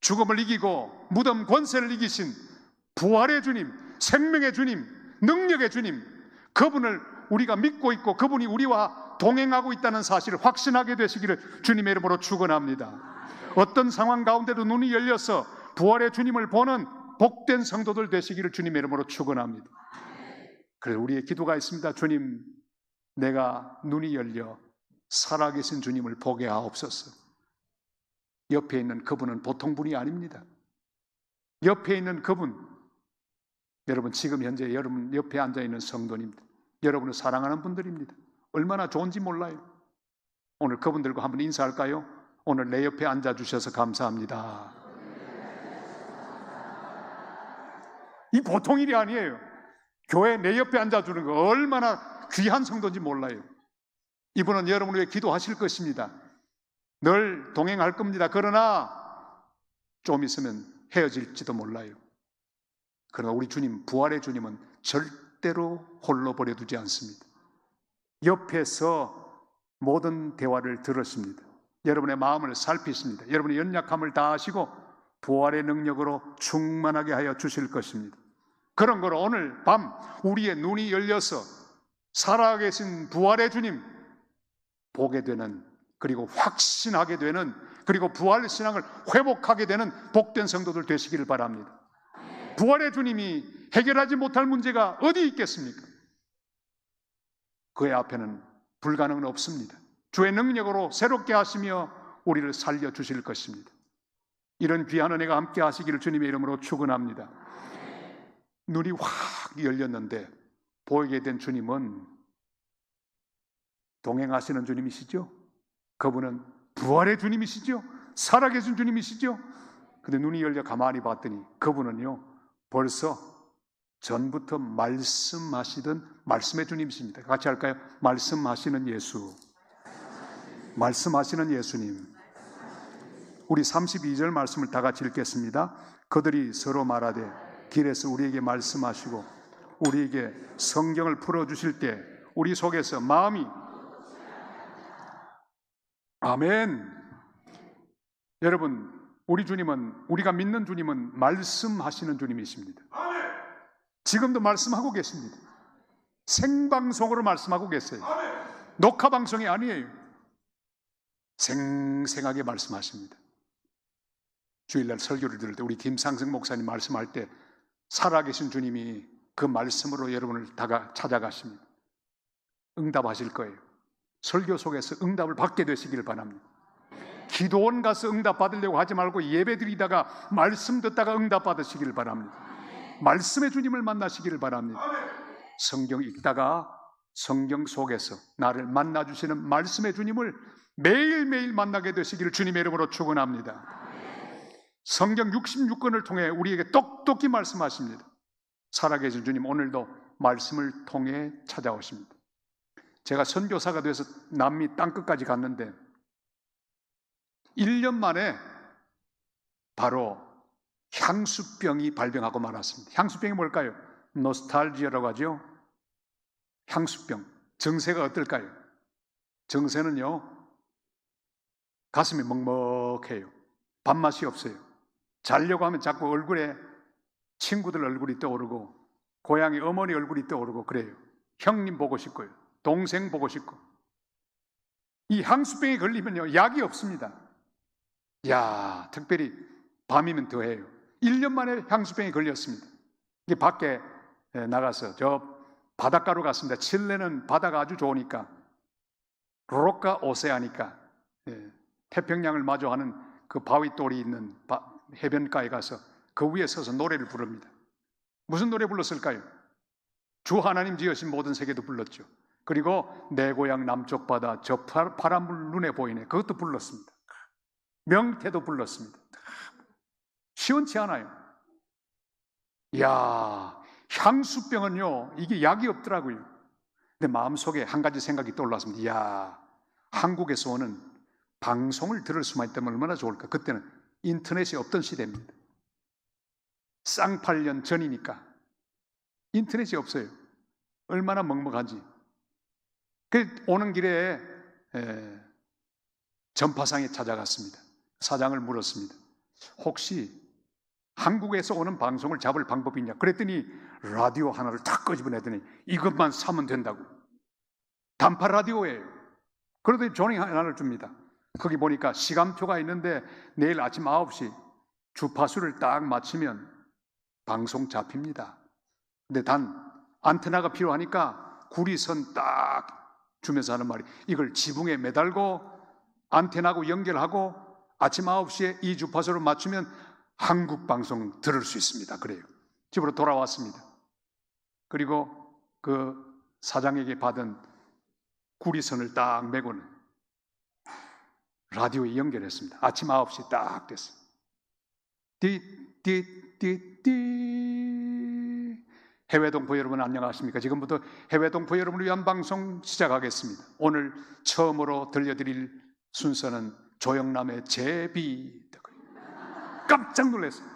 죽음을 이기고 무덤 권세를 이기신 부활의 주님, 생명의 주님, 능력의 주님, 그분을 우리가 믿고 있고 그분이 우리와 동행하고 있다는 사실을 확신하게 되시기를 주님의 이름으로 축원합니다. 어떤 상황 가운데도 눈이 열려서 부활의 주님을 보는 복된 성도들 되시기를 주님의 이름으로 축원합니다. 그래서 우리의 기도가 있습니다. 주님, 내가 눈이 열려 살아계신 주님을 보게 하옵소서. 옆에 있는 그분은 보통 분이 아닙니다. 옆에 있는 그분, 여러분 지금 현재 여러분 옆에 앉아있는 성도님들, 여러분을 사랑하는 분들입니다. 얼마나 좋은지 몰라요. 오늘 그분들과 한번 인사할까요? 오늘 내 옆에 앉아주셔서 감사합니다. 이 보통 일이 아니에요. 교회 내 옆에 앉아주는 거 얼마나 귀한 성도인지 몰라요. 이분은 여러분을 위해 기도하실 것입니다. 늘 동행할 겁니다. 그러나 좀 있으면 헤어질지도 몰라요. 그러나 우리 주님, 부활의 주님은 절대로 홀로 버려두지 않습니다. 옆에서 모든 대화를 들으십니다. 여러분의 마음을 살피십니다. 여러분의 연약함을 다하시고 부활의 능력으로 충만하게 하여 주실 것입니다. 그런 걸 오늘 밤 우리의 눈이 열려서 살아계신 부활의 주님 보게 되는, 그리고 확신하게 되는, 그리고 부활 신앙을 회복하게 되는 복된 성도들 되시기를 바랍니다. 부활의 주님이 해결하지 못할 문제가 어디 있겠습니까? 그의 앞에는 불가능은 없습니다. 주의 능력으로 새롭게 하시며 우리를 살려주실 것입니다. 이런 귀한 은혜가 함께 하시기를 주님의 이름으로 축원합니다. 눈이 확 열렸는데 보이게 된 주님은 동행하시는 주님이시죠? 그분은 부활의 주님이시죠? 살아계신 주님이시죠? 근데 눈이 열려 가만히 봤더니 그분은요, 벌써 전부터 말씀하시던 말씀의 주님이십니다. 같이 할까요? 말씀하시는 예수. 말씀하시는 예수님. 우리 32절 말씀을 다 같이 읽겠습니다. 그들이 서로 말하되 길에서 우리에게 말씀하시고 우리에게 성경을 풀어주실 때 우리 속에서 마음이, 아멘. 여러분, 우리 주님은, 우리가 믿는 주님은 말씀하시는 주님이십니다. 지금도 말씀하고 계십니다. 생방송으로 말씀하고 계세요. 녹화 방송이 아니에요. 생생하게 말씀하십니다. 주일날 설교를 들을 때 우리 김상승 목사님 말씀할 때 살아계신 주님이 그 말씀으로 여러분을 찾아가십니다. 응답하실 거예요. 설교 속에서 응답을 받게 되시기를 바랍니다. 기도원 가서 응답 받으려고 하지 말고 예배 드리다가 말씀 듣다가 응답 받으시기를 바랍니다. 말씀의 주님을 만나시기를 바랍니다. 성경 읽다가 성경 속에서 나를 만나주시는 말씀의 주님을 매일매일 만나게 되시기를 주님의 이름으로 축원합니다. 성경 66권을 통해 우리에게 똑똑히 말씀하십니다. 살아계신 주님 오늘도 말씀을 통해 찾아오십니다. 제가 선교사가 돼서 남미 땅끝까지 갔는데 1년 만에 바로 향수병이 발병하고 말았습니다. 향수병이 뭘까요? 노스탈지아라고 하죠. 향수병. 정세가 어떨까요? 정세는요, 가슴이 먹먹해요. 밥맛이 없어요. 자려고 하면 자꾸 얼굴에 친구들 얼굴이 떠오르고 고향의 어머니 얼굴이 떠오르고 그래요. 형님 보고 싶고요. 동생 보고 싶고. 이 향수병에 걸리면요, 약이 없습니다. 야, 특별히 밤이면 더해요. 1년 만에 향수병에 걸렸습니다. 이게 밖에 나가서 저 바닷가로 갔습니다. 칠레는 바다가 아주 좋으니까 로카 오세아니까 태평양을 마주하는 그 바위돌이 있는 해변가에 가서 그 위에 서서 노래를 부릅니다. 무슨 노래 불렀을까요? 주 하나님 지으신 모든 세계도 불렀죠. 그리고 내 고향 남쪽 바다 저 파란 물 눈에 보이네, 그것도 불렀습니다. 명태도 불렀습니다. 시원치 않아요. 이야, 향수병은요, 이게 약이 없더라고요. 근데 마음속에 한 가지 생각이 떠올랐습니다. 이야, 한국에서 오는 방송을 들을 수만 있다면 얼마나 좋을까. 그때는 인터넷이 없던 시대입니다. 쌍팔년 전이니까 인터넷이 없어요. 얼마나 먹먹한지. 오는 길에 전파상에 찾아갔습니다. 사장을 물었습니다. 혹시 한국에서 오는 방송을 잡을 방법이 있냐? 그랬더니 라디오 하나를 탁 끄집어내더니 이것만 사면 된다고. 단파 라디오예요. 그러더니 조닝 하나를 줍니다. 거기 보니까 시간표가 있는데 내일 아침 9시 주파수를 딱 맞추면 방송 잡힙니다. 근데 단 안테나가 필요하니까 구리선 딱 주면서 하는 말이, 이걸 지붕에 매달고 안테나하고 연결하고 아침 9시에 이 주파수를 맞추면 한국 방송 들을 수 있습니다. 그래요. 집으로 돌아왔습니다. 그리고 그 사장에게 받은 구리선을 딱 메고는 라디오에 연결했습니다. 아침 9시 딱 됐어요. 띠띠띠띠 해외 동포 여러분 안녕하십니까? 지금부터 해외 동포 여러분을 위한 방송 시작하겠습니다. 오늘 처음으로 들려드릴 순서는 조영남의 제비. 깜짝 놀랐어요.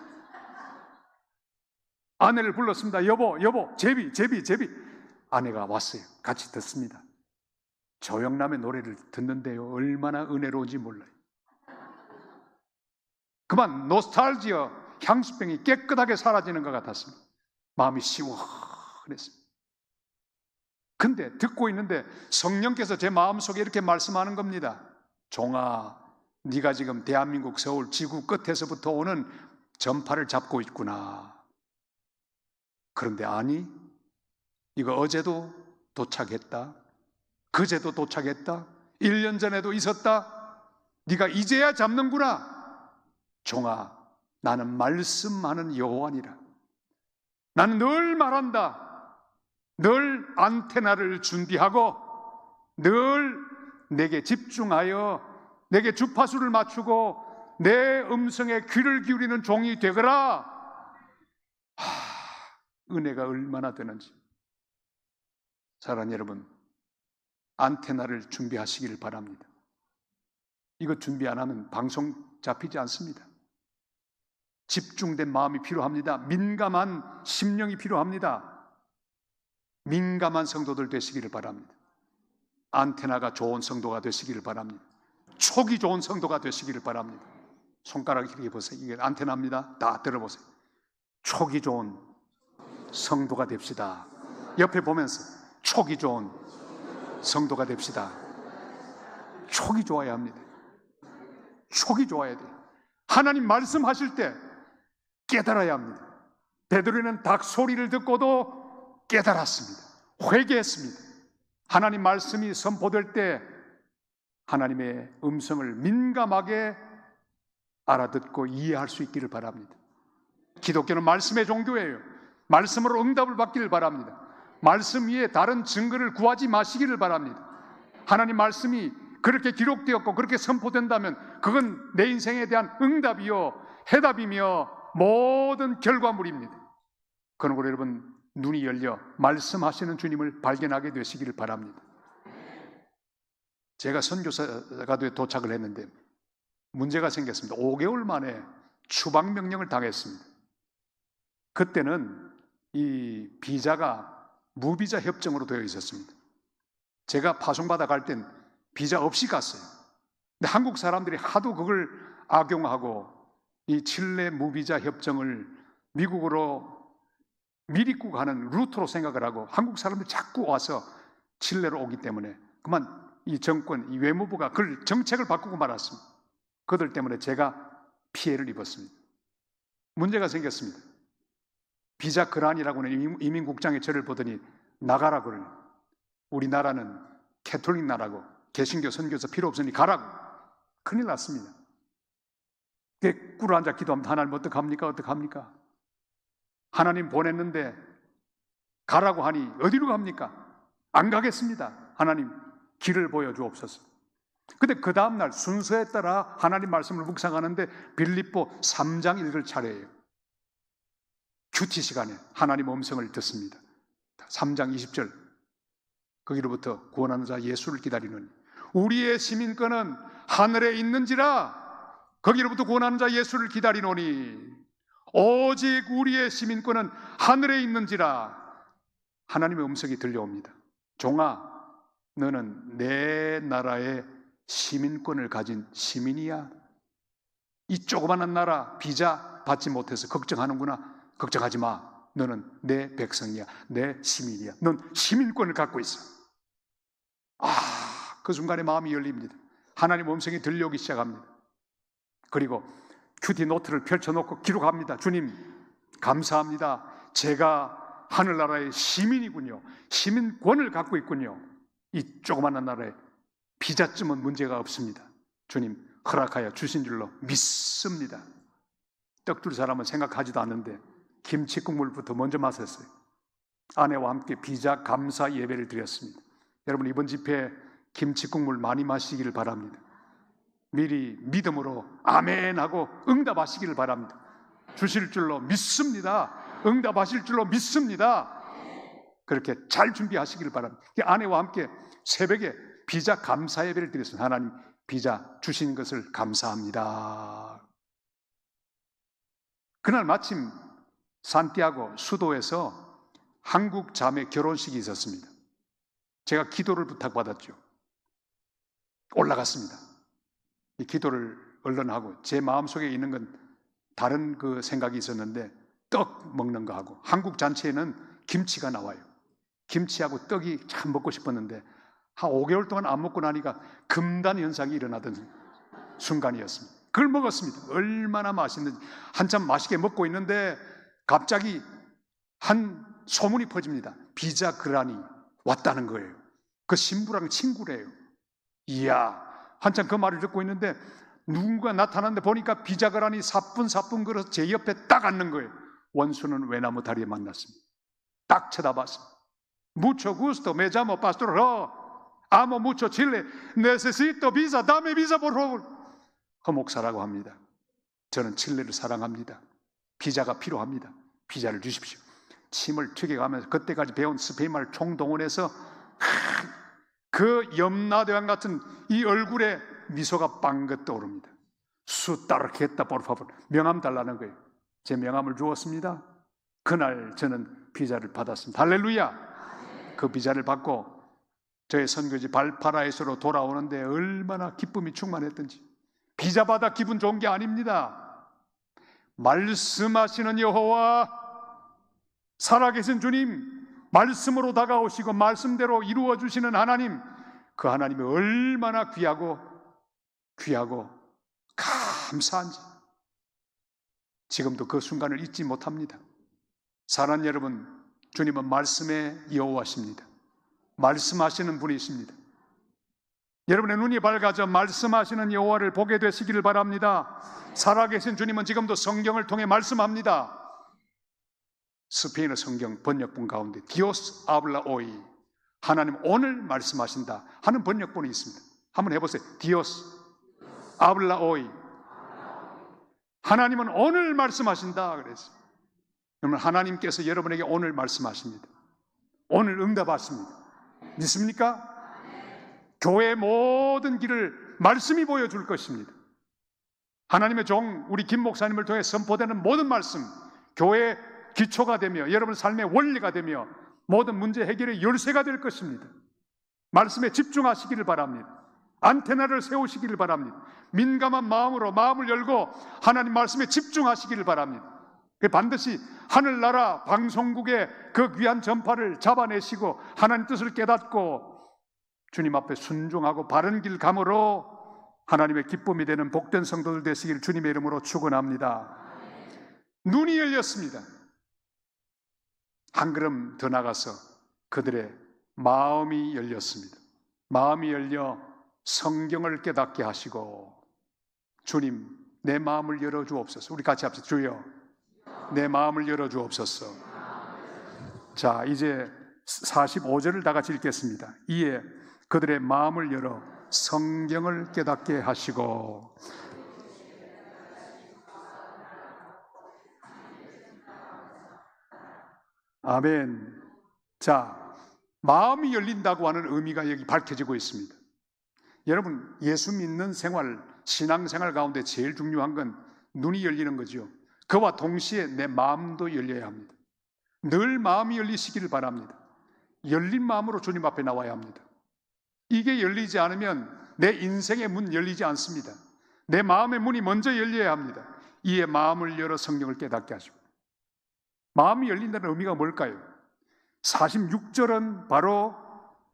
아내를 불렀습니다. 여보, 제비. 아내가 왔어요. 같이 듣습니다. 조영남의 노래를 듣는데요, 얼마나 은혜로운지 몰라요. 그만 노스탈지아 향수병이 깨끗하게 사라지는 것 같았습니다. 마음이 시원했습니다. 근데 듣고 있는데 성령께서 제 마음속에 이렇게 말씀하는 겁니다. 종아, 네가 지금 대한민국 서울 지구 끝에서부터 오는 전파를 잡고 있구나. 그런데 아니, 이거 어제도 도착했다, 그제도 도착했다, 1년 전에도 있었다. 네가 이제야 잡는구나. 종아, 나는 말씀하는 여호와니라. 나는 늘 말한다. 늘 안테나를 준비하고 늘 내게 집중하여 내게 주파수를 맞추고 내 음성에 귀를 기울이는 종이 되거라. 은혜가 얼마나 되는지. 사랑하는 여러분, 안테나를 준비하시기를 바랍니다. 이거 준비 안 하면 방송 잡히지 않습니다. 집중된 마음이 필요합니다. 민감한 심령이 필요합니다. 민감한 성도들 되시기를 바랍니다. 안테나가 좋은 성도가 되시기를 바랍니다. 촉이 좋은 성도가 되시기를 바랍니다. 손가락 이렇게 보세요. 이게 안테나입니다. 다 들어보세요. 촉이 좋은 성도가 됩시다. 옆에 보면서 촉이 좋은 성도가 됩시다. 촉이 좋아야 합니다. 촉이 좋아야 돼요. 하나님 말씀하실 때 깨달아야 합니다. 베드로는 닭 소리를 듣고도 깨달았습니다. 회개했습니다. 하나님 말씀이 선포될 때 하나님의 음성을 민감하게 알아듣고 이해할 수 있기를 바랍니다. 기독교는 말씀의 종교예요. 말씀으로 응답을 받기를 바랍니다. 말씀 위에 다른 증거를 구하지 마시기를 바랍니다. 하나님 말씀이 그렇게 기록되었고 그렇게 선포된다면 그건 내 인생에 대한 응답이요 해답이며 모든 결과물입니다. 그러므로 여러분, 눈이 열려 말씀하시는 주님을 발견하게 되시기를 바랍니다. 제가 선교사가 돼 도착을 했는데 문제가 생겼습니다. 5개월 만에 추방 명령을 당했습니다. 그때는 이 비자가 무비자 협정으로 되어 있었습니다. 제가 파송받아 갈 땐 비자 없이 갔어요. 근데 한국 사람들이 하도 그걸 악용하고 이 칠레 무비자 협정을 미국으로 미리국 하는 루트로 생각을 하고 한국 사람들이 자꾸 와서 칠레로 오기 때문에 그만 이 정권, 이 외무부가 그걸 정책을 바꾸고 말았습니다. 그들 때문에 제가 피해를 입었습니다. 문제가 생겼습니다. 비자 그란이라고 하는 이민국장이 저를 보더니 나가라 그러니, 우리나라는 캐톨릭 나라고 개신교 선교사 필요 없으니 가라고. 큰일 났습니다. 꿇어 앉아 기도하면 하나님 어떡합니까? 하나님 보냈는데 가라고 하니 어디로 갑니까? 안 가겠습니다. 하나님 길을 보여주옵소서. 근데 그 다음날 순서에 따라 하나님 말씀을 묵상하는데 빌립보 3장 읽을 차례예요. 큐티 시간에 하나님 음성을 듣습니다. 3장 20절, 거기로부터 구원하는 자 예수를 기다리는 우리의 시민권은 하늘에 있는지라. 거기로부터 구원하는 자 예수를 기다리노니 오직 우리의 시민권은 하늘에 있는지라. 하나님의 음성이 들려옵니다. 종아, 너는 내 나라의 시민권을 가진 시민이야. 이 조그마한 나라 비자 받지 못해서 걱정하는구나. 걱정하지 마. 너는 내 백성이야. 내 시민이야. 넌 시민권을 갖고 있어. 그 순간에 마음이 열립니다. 하나님 음성이 들려오기 시작합니다. 그리고 큐티 노트를 펼쳐놓고 기록합니다. 주님, 감사합니다. 제가 하늘나라의 시민이군요. 시민권을 갖고 있군요. 이 조그마한 나라에 비자쯤은 문제가 없습니다. 주님, 허락하여 주신 줄로 믿습니다. 떡줄 사람은 생각하지도 않는데 김치국물부터 먼저 마셨어요. 아내와 함께 비자 감사 예배를 드렸습니다. 여러분, 이번 집회 김치국물 많이 마시기를 바랍니다. 미리 믿음으로 아멘 하고 응답하시기를 바랍니다. 주실 줄로 믿습니다. 응답하실 줄로 믿습니다. 그렇게 잘 준비하시길 바랍니다. 아내와 함께 새벽에 비자 감사 예배를 드렸습니다. 하나님, 비자 주신 것을 감사합니다. 그날 마침 산티아고 수도에서 한국 자매 결혼식이 있었습니다. 제가 기도를 부탁받았죠. 올라갔습니다. 이 기도를 얼른 하고 제 마음속에 있는 건 다른 그 생각이 있었는데 떡 먹는 거 하고 한국 잔치에는 김치가 나와요. 김치하고 떡이 참 먹고 싶었는데 한 5개월 동안 안 먹고 나니까 금단 현상이 일어나던 순간이었습니다. 그걸 먹었습니다. 얼마나 맛있는지. 한참 맛있게 먹고 있는데 갑자기 한 소문이 퍼집니다. 비자 그란이 왔다는 거예요. 그 신부랑 친구래요. 이야, 한참 그 말을 듣고 있는데 누군가 나타났는데 보니까 비자 그란이 사뿐사뿐 걸어서 제 옆에 딱 앉는 거예요. 원수는 외나무 다리에 만났습니다. 딱 쳐다봤습니다. Mucho gusto, me llamo Pastor Ro. Amo mucho Chile. Necesito visa, dame visa por favor. 그 목사라고 합니다. 저는 칠레를 사랑합니다. 비자가 필요합니다. 비자를 주십시오. 침을 튀겨가면서 그때까지 배운 스페인말 총동원해서 그 염라대왕 같은 이 얼굴에 미소가 빵긋 떠오릅니다. 수따르겠다 포르파볼. 명함 달라는 거예요. 제 명함을 주었습니다. 그날 저는 비자를 받았습니다. 할렐루야. 그 비자를 받고 저의 선교지 발파라이소로 돌아오는데 얼마나 기쁨이 충만했던지. 비자 받아 기분 좋은 게 아닙니다. 말씀하시는 여호와, 살아계신 주님, 말씀으로 다가오시고 말씀대로 이루어 주시는 하나님, 그 하나님이 얼마나 귀하고 감사한지 지금도 그 순간을 잊지 못합니다. 사랑하는 여러분, 주님은 말씀의 여호와십니다. 말씀하시는 분이십니다. 여러분의 눈이 밝아져 말씀하시는 여호와를 보게 되시기를 바랍니다. 살아계신 주님은 지금도 성경을 통해 말씀합니다. 스페인어 성경 번역본 가운데 Dios habla hoy, 하나님 오늘 말씀하신다 하는 번역본이 있습니다. 한번 해보세요. Dios habla hoy, 하나님은 오늘 말씀하신다 그랬어요. 그러면 하나님께서 여러분에게 오늘 말씀하십니다. 오늘 응답하십니다. 믿습니까? 교회의 모든 길을 말씀이 보여줄 것입니다. 하나님의 종 우리 김 목사님을 통해 선포되는 모든 말씀, 교회의 기초가 되며 여러분 삶의 원리가 되며 모든 문제 해결의 열쇠가 될 것입니다. 말씀에 집중하시기를 바랍니다. 안테나를 세우시기를 바랍니다. 민감한 마음으로 마음을 열고 하나님 말씀에 집중하시기를 바랍니다. 반드시 하늘나라 방송국의 그 귀한 전파를 잡아내시고 하나님 뜻을 깨닫고 주님 앞에 순종하고 바른 길 감으로 하나님의 기쁨이 되는 복된 성도들 되시기를 주님의 이름으로 축원합니다. 눈이 열렸습니다. 한 걸음 더 나가서 그들의 마음이 열렸습니다. 마음이 열려 성경을 깨닫게 하시고 주님 내 마음을 열어주옵소서. 우리 같이 합시다. 주여 내 마음을 열어주옵소서. 자, 이제 45절을 다 같이 읽겠습니다. 이에 그들의 마음을 열어 성경을 깨닫게 하시고. 아멘. 자, 마음이 열린다고 하는 의미가 여기 밝혀지고 있습니다. 여러분, 예수 믿는 생활, 신앙생활 가운데 제일 중요한 건 눈이 열리는 거죠. 그와 동시에 내 마음도 열려야 합니다. 늘 마음이 열리시기를 바랍니다. 열린 마음으로 주님 앞에 나와야 합니다. 이게 열리지 않으면 내 인생의 문 열리지 않습니다. 내 마음의 문이 먼저 열려야 합니다. 이에 마음을 열어 성경을 깨닫게 하시고. 마음이 열린다는 의미가 뭘까요? 46절은 바로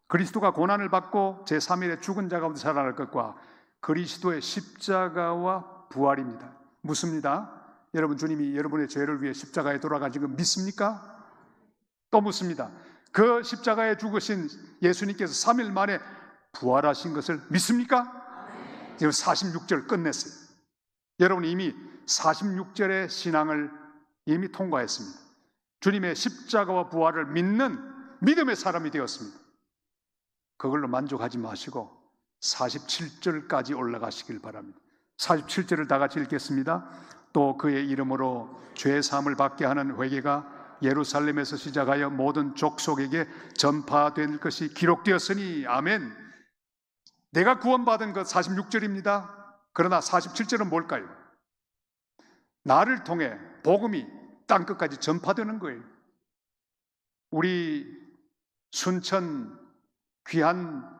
그리스도가 고난을 받고 제3일에 죽은 자 가운데 살아날 것과 그리스도의 십자가와 부활입니다. 묻습니다. 여러분, 주님이 여러분의 죄를 위해 십자가에 돌아가신 거 믿습니까? 또 묻습니다. 그 십자가에 죽으신 예수님께서 3일 만에 부활하신 것을 믿습니까? 지금 46절 끝냈어요. 여러분이 이미 46절의 신앙을 이미 통과했습니다. 주님의 십자가와 부활을 믿는 믿음의 사람이 되었습니다. 그걸로 만족하지 마시고 47절까지 올라가시길 바랍니다. 47절을 다 같이 읽겠습니다. 또 그의 이름으로 죄 사함을 받게 하는 회개가 예루살렘에서 시작하여 모든 족속에게 전파될 것이 기록되었으니. 아멘. 내가 구원받은 것 46절입니다. 그러나 47절은 뭘까요? 나를 통해 복음이 땅끝까지 전파되는 거예요. 우리 순천 귀한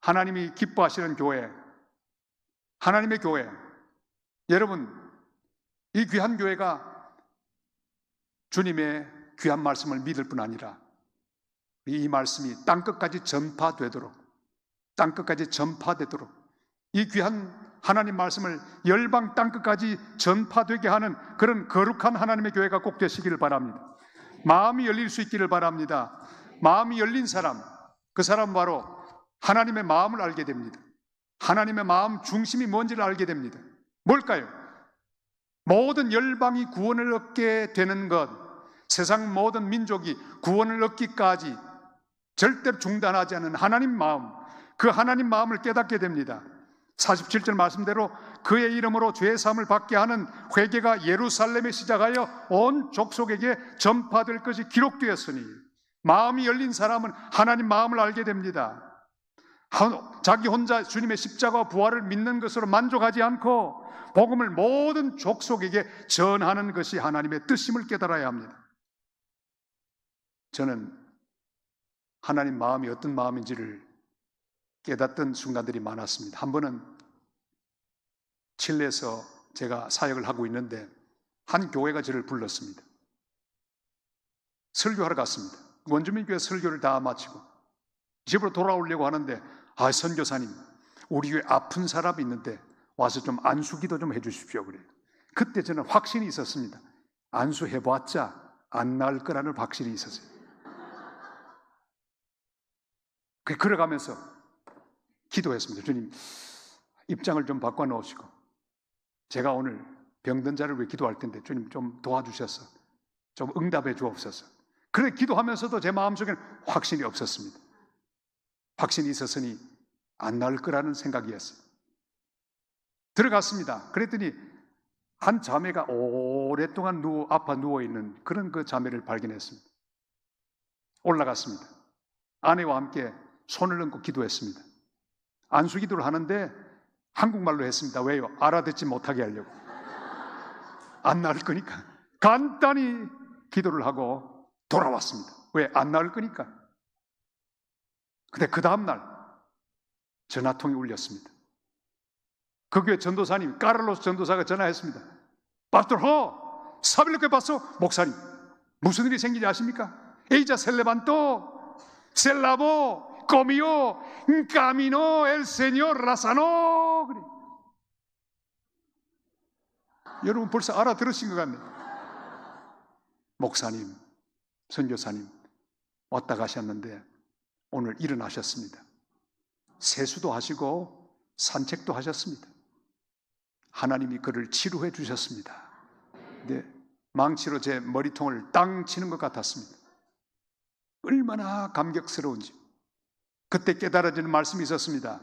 하나님이 기뻐하시는 교회, 하나님의 교회, 여러분, 이 귀한 교회가 주님의 귀한 말씀을 믿을 뿐 아니라 이 말씀이 땅끝까지 전파되도록, 땅끝까지 전파되도록 이 귀한 하나님 말씀을 열방 땅끝까지 전파되게 하는 그런 거룩한 하나님의 교회가 꼭 되시기를 바랍니다. 마음이 열릴 수 있기를 바랍니다. 마음이 열린 사람, 그 사람 바로 하나님의 마음을 알게 됩니다. 하나님의 마음 중심이 뭔지를 알게 됩니다. 뭘까요? 모든 열방이 구원을 얻게 되는 것, 세상 모든 민족이 구원을 얻기까지 절대 중단하지 않는 하나님 마음, 그 하나님 마음을 깨닫게 됩니다. 47절 말씀대로 그의 이름으로 죄 사함을 받게 하는 회개가 예루살렘에 시작하여 온 족속에게 전파될 것이 기록되었으니. 마음이 열린 사람은 하나님 마음을 알게 됩니다. 자기 혼자 주님의 십자가와 부활을 믿는 것으로 만족하지 않고 복음을 모든 족속에게 전하는 것이 하나님의 뜻임을 깨달아야 합니다. 저는 하나님 마음이 어떤 마음인지를 깨닫던 순간들이 많았습니다. 한 번은 칠레에서 제가 사역을 하고 있는데 한 교회가 저를 불렀습니다. 설교하러 갔습니다. 원주민교회 설교를 다 마치고 집으로 돌아오려고 하는데, 선교사님, 우리 교회 아픈 사람이 있는데 와서 좀 안수기도 좀 해주십시오 그래요. 그때 저는 확신이 있었습니다. 안수해봤자 안 나을 거라는 확신이 있었어요. 걸어가면서 기도했습니다. 주님, 입장을 좀 바꿔놓으시고 제가 오늘 병든 자를 위해 기도할 텐데 주님 좀 도와주셔서 좀 응답해 주옵소서. 그래 기도하면서도 제 마음속에는 확신이 없었습니다. 확신이 있었으니 안 나을 거라는 생각이었어요. 들어갔습니다. 그랬더니 한 자매가 오랫동안 아파 누워있는 그런 그 자매를 발견했습니다. 올라갔습니다. 아내와 함께 손을 얹고 기도했습니다. 안수기도를 하는데 한국말로 했습니다. 왜요? 알아듣지 못하게 하려고. 안 나을 거니까. 간단히 기도를 하고 돌아왔습니다. 왜? 안 나을 거니까. 근데 그 다음날 전화통이 울렸습니다. 그 교회 전도사님, 까를로스 전도사가 전화했습니다. 파스토 허, 사빌로께 봤어? 목사님, 무슨 일이 생기지 아십니까? 에이자 셀레반토, 셀라보, 코미오, 까미노, 엘 세뇨, 라사노. 그래. 여러분 벌써 알아들으신 것 같네요. 목사님, 선교사님 왔다 가셨는데 오늘 일어나셨습니다. 세수도 하시고 산책도 하셨습니다. 하나님이 그를 치료해 주셨습니다. 네, 망치로 제 머리통을 땅 치는 것 같았습니다. 얼마나 감격스러운지. 그때 깨달아지는 말씀이 있었습니다.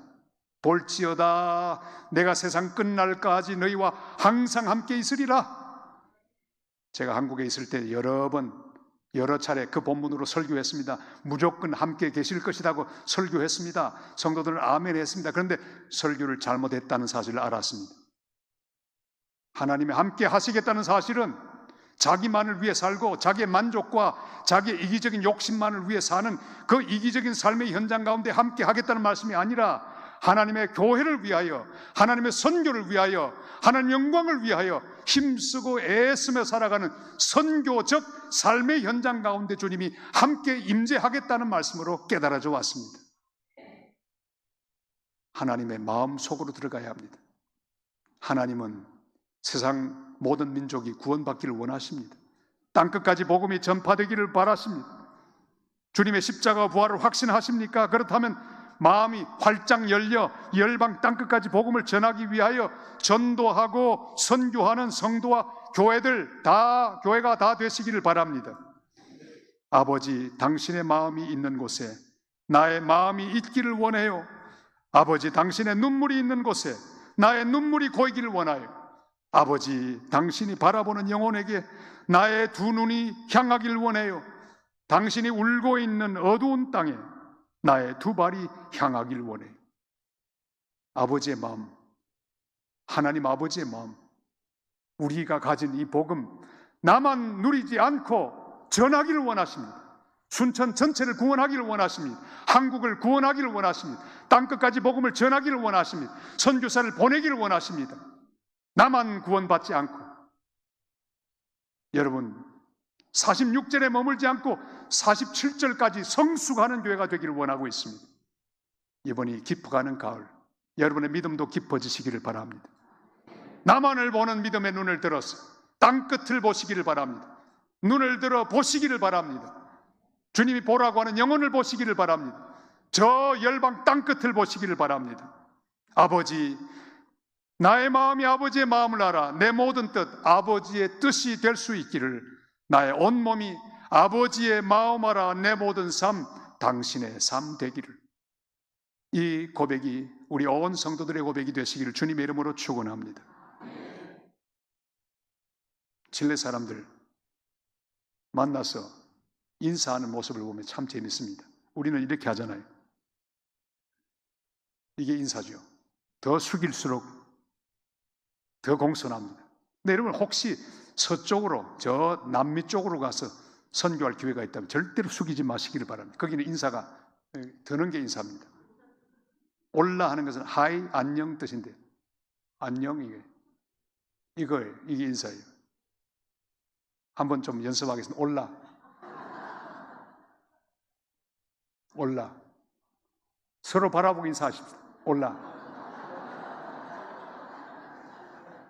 볼지어다 내가 세상 끝날까지 너희와 항상 함께 있으리라. 제가 한국에 있을 때 여러 차례 그 본문으로 설교했습니다. 무조건 함께 계실 것이라고 설교했습니다. 성도들은 아멘 했습니다. 그런데 설교를 잘못했다는 사실을 알았습니다. 하나님이 함께 하시겠다는 사실은 자기만을 위해 살고 자기의 만족과 자기의 이기적인 욕심만을 위해 사는 그 이기적인 삶의 현장 가운데 함께 하겠다는 말씀이 아니라 하나님의 교회를 위하여, 하나님의 선교를 위하여, 하나님의 영광을 위하여 힘쓰고 애쓰며 살아가는 선교적 삶의 현장 가운데 주님이 함께 임재하겠다는 말씀으로 깨달아져 왔습니다. 하나님의 마음 속으로 들어가야 합니다. 하나님은 세상 모든 민족이 구원받기를 원하십니다. 땅끝까지 복음이 전파되기를 바라십니다. 주님의 십자가 부활을 확신하십니까? 그렇다면 마음이 활짝 열려 열방 땅끝까지 복음을 전하기 위하여 전도하고 선교하는 성도와 교회가 다 되시기를 바랍니다. 아버지, 당신의 마음이 있는 곳에 나의 마음이 있기를 원해요. 아버지, 당신의 눈물이 있는 곳에 나의 눈물이 고이기를 원하여 아버지, 당신이 바라보는 영혼에게 나의 두 눈이 향하길 원해요. 당신이 울고 있는 어두운 땅에 나의 두 발이 향하길 원해요. 아버지의 마음, 하나님 아버지의 마음, 우리가 가진 이 복음, 나만 누리지 않고 전하기를 원하십니다. 순천 전체를 구원하기를 원하십니다. 한국을 구원하기를 원하십니다. 땅끝까지 복음을 전하기를 원하십니다. 선교사를 보내기를 원하십니다. 나만 구원받지 않고, 여러분 46절에 머물지 않고 47절까지 성숙하는 교회가 되기를 원하고 있습니다. 이번이 깊어가는 가을, 여러분의 믿음도 깊어지시기를 바랍니다. 나만을 보는 믿음의 눈을 들어서 땅끝을 보시기를 바랍니다. 눈을 들어 보시기를 바랍니다. 주님이 보라고 하는 영혼을 보시기를 바랍니다. 저 열방 땅끝을 보시기를 바랍니다. 아버지, 나의 마음이 아버지의 마음을 알아 내 모든 뜻 아버지의 뜻이 될 수 있기를, 나의 온몸이 아버지의 마음 알아 내 모든 삶 당신의 삶 되기를. 이 고백이 우리 온 성도들의 고백이 되시기를 주님의 이름으로 축원합니다. 칠레 사람들 만나서 인사하는 모습을 보면 참 재밌습니다. 우리는 이렇게 하잖아요. 이게 인사죠. 더 숙일수록 더 공손합니다. 근데 여러분 혹시 서쪽으로, 저 남미 쪽으로 가서 선교할 기회가 있다면 절대로 숙이지 마시기를 바랍니다. 거기는 인사가 드는 게 인사입니다. 올라 하는 것은 하이, 안녕 뜻인데, 안녕 이게 인사예요. 한번 좀 연습하겠습니다. 올라. 서로 바라보고 인사하십시오. 올라.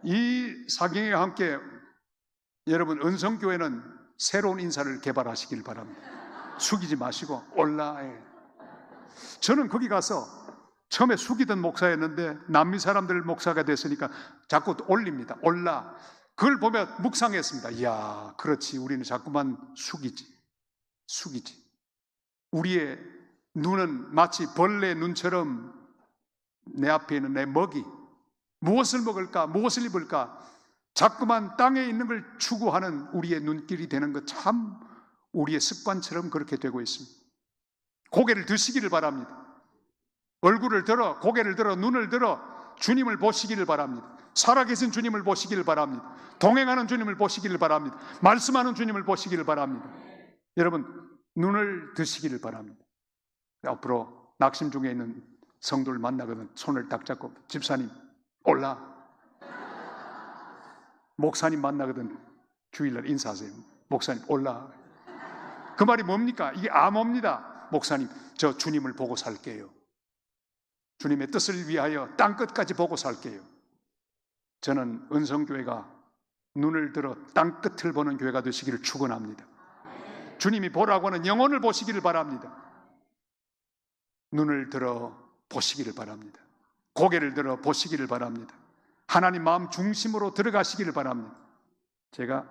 이 사경에 함께 여러분 은성교회는 새로운 인사를 개발하시길 바랍니다. 숙이지 마시고 올라. 저는 거기 가서 처음에 숙이던 목사였는데 남미 사람들 목사가 됐으니까 자꾸 올립니다. 올라. 그걸 보며 묵상했습니다. 이야, 그렇지. 우리는 자꾸만 숙이지. 우리의 눈은 마치 벌레 눈처럼 내 앞에 있는 내 먹이, 무엇을 먹을까, 무엇을 입을까, 자꾸만 땅에 있는 걸 추구하는 우리의 눈길이 되는 것, 참 우리의 습관처럼 그렇게 되고 있습니다. 고개를 드시기를 바랍니다. 얼굴을 들어, 고개를 들어, 눈을 들어 주님을 보시기를 바랍니다. 살아계신 주님을 보시기를 바랍니다. 동행하는 주님을 보시기를 바랍니다. 말씀하는 주님을 보시기를 바랍니다. 여러분, 눈을 드시기를 바랍니다. 앞으로 낙심 중에 있는 성도를 만나거든 손을 딱 잡고, 집사님 올라. 목사님 만나거든 주일날 인사하세요. 목사님 올라. 그 말이 뭡니까? 이게 암호입니다. 목사님, 저 주님을 보고 살게요. 주님의 뜻을 위하여 땅끝까지 보고 살게요. 저는 은성교회가 눈을 들어 땅끝을 보는 교회가 되시기를 축원합니다. 주님이 보라고 하는 영혼을 보시기를 바랍니다. 눈을 들어 보시기를 바랍니다. 고개를 들어 보시기를 바랍니다. 하나님 마음 중심으로 들어가시기를 바랍니다. 제가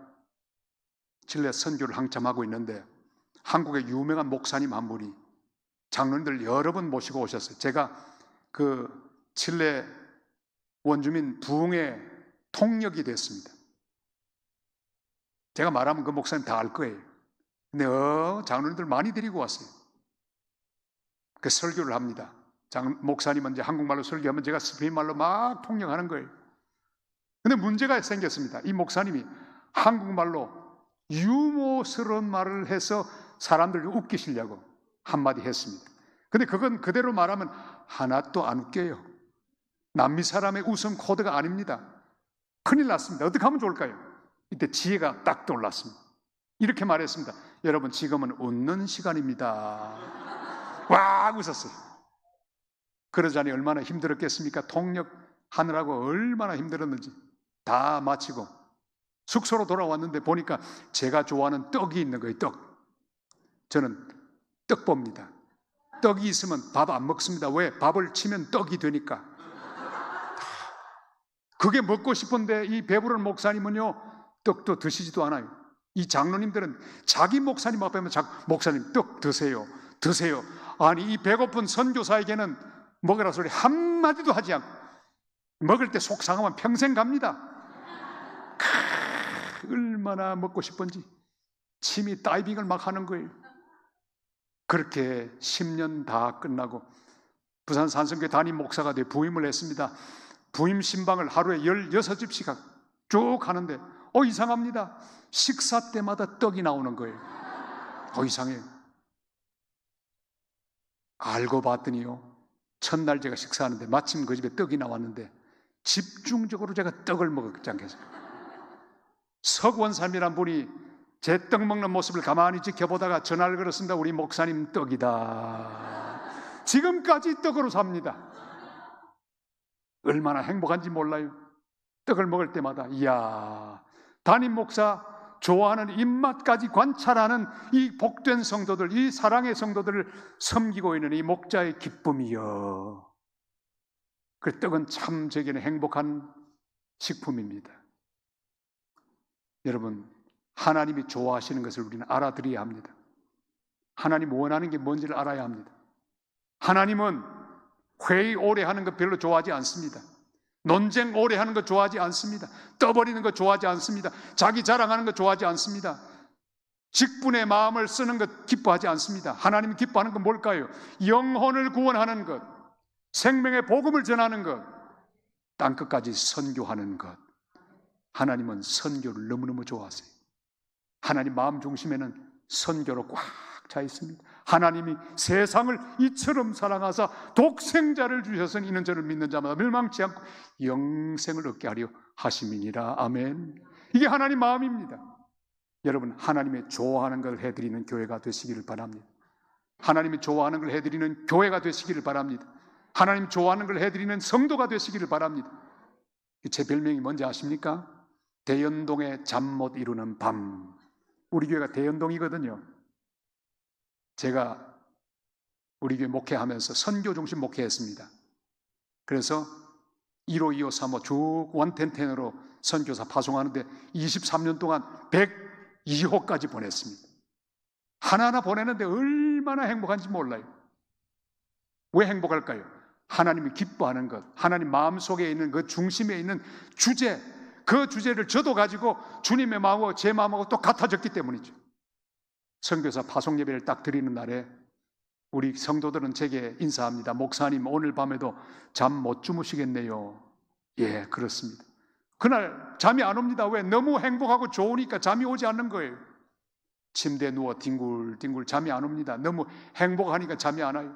칠레 선교를 한참 하고 있는데 한국의 유명한 목사님 한 분이 장로님들 여러 번 모시고 오셨어요. 제가 그 칠레 원주민 부흥의 통역이 됐습니다. 제가 말하면 그 목사님 다 알 거예요. 근데 장로님들 많이 데리고 왔어요. 그 설교를 합니다. 목사님은 이제 한국말로 설교하면 제가 스페인말로 막 통역하는 거예요. 근데 문제가 생겼습니다. 이 목사님이 한국말로 유머스러운 말을 해서 사람들을 웃기시려고 한마디 했습니다. 근데 그건 그대로 말하면 하나도 안 웃겨요. 남미 사람의 웃음 코드가 아닙니다. 큰일 났습니다. 어떻게 하면 좋을까요? 이때 지혜가 딱 떠올랐습니다. 이렇게 말했습니다. 여러분, 지금은 웃는 시간입니다. 와, 웃었어요. 그러자니 얼마나 힘들었겠습니까? 통역하느라고 얼마나 힘들었는지 다 마치고 숙소로 돌아왔는데 보니까 제가 좋아하는 떡이 있는 거예요. 떡. 저는 떡봅니다. 떡이 있으면 밥 안 먹습니다. 왜? 밥을 치면 떡이 되니까. 그게 먹고 싶은데 이 배부른 목사님은요, 떡도 드시지도 않아요. 이 장로님들은 자기 목사님 앞에 하면 목사님 떡 드세요. 드세요. 아니, 이 배고픈 선교사에게는 먹으라 소리 한마디도 하지 않고, 먹을 때 속 상하면 평생 갑니다. 얼마나 먹고 싶은지 침이 다이빙을 막 하는 거예요. 그렇게 10년 다 끝나고 부산 산성교회 담임 목사가 돼 부임을 했습니다. 부임 신방을 하루에 16집씩 쭉 하는데 이상합니다. 식사 때마다 떡이 나오는 거예요. 이상해요. 알고 봤더니요, 첫날 제가 식사하는데 마침 그 집에 떡이 나왔는데 집중적으로 제가 떡을 먹었지 않겠어요? 석원삼이란 분이 제 떡 먹는 모습을 가만히 지켜보다가 전화를 걸었습니다. 우리 목사님 떡이다. 지금까지 떡으로 삽니다. 얼마나 행복한지 몰라요. 떡을 먹을 때마다 이야, 담임 목사 좋아하는 입맛까지 관찰하는 이 복된 성도들, 이 사랑의 성도들을 섬기고 있는 이 목자의 기쁨이여. 그 떡은 참 제게는 행복한 식품입니다. 여러분, 하나님이 좋아하시는 것을 우리는 알아들어야 합니다. 하나님 원하는 게 뭔지를 알아야 합니다. 하나님은 회의 오래 하는 거 별로 좋아하지 않습니다. 논쟁 오래 하는 거 좋아하지 않습니다. 떠버리는 거 좋아하지 않습니다. 자기 자랑하는 거 좋아하지 않습니다. 직분의 마음을 쓰는 것 기뻐하지 않습니다. 하나님이 기뻐하는 건 뭘까요? 영혼을 구원하는 것, 생명의 복음을 전하는 것, 땅끝까지 선교하는 것. 하나님은 선교를 너무너무 좋아하세요. 하나님 마음 중심에는 선교로 꽉 차 있습니다. 하나님이 세상을 이처럼 사랑하사 독생자를 주셔서 이는 저를 믿는 자마다 멸망치 않고 영생을 얻게 하려 하심이니라. 아멘. 이게 하나님 마음입니다. 여러분, 하나님의 좋아하는 걸 해드리는 교회가 되시기를 바랍니다. 하나님이 좋아하는 걸 해드리는 교회가 되시기를 바랍니다. 하나님 좋아하는 걸 해드리는 성도가 되시기를 바랍니다. 제 별명이 뭔지 아십니까? 대연동의 잠 못 이루는 밤. 우리 교회가 대연동이거든요. 제가 우리 교회 목회하면서 선교 중심 목회했습니다. 그래서 1호, 2호, 3호 쭉 원텐텐으로 선교사 파송하는데 23년 동안 102호까지 보냈습니다. 하나하나 보내는데 얼마나 행복한지 몰라요. 왜 행복할까요? 하나님이 기뻐하는 것, 하나님 마음속에 있는 그 중심에 있는 주제, 그 주제를 저도 가지고 주님의 마음하고 제 마음하고 또 같아졌기 때문이죠. 선교사 파송 예배를 딱 드리는 날에 우리 성도들은 제게 인사합니다. 목사님, 오늘 밤에도 잠 못 주무시겠네요. 예, 그렇습니다. 그날 잠이 안 옵니다. 왜? 너무 행복하고 좋으니까 잠이 오지 않는 거예요. 침대에 누워 뒹굴뒹굴 잠이 안 옵니다. 너무 행복하니까 잠이 안 와요.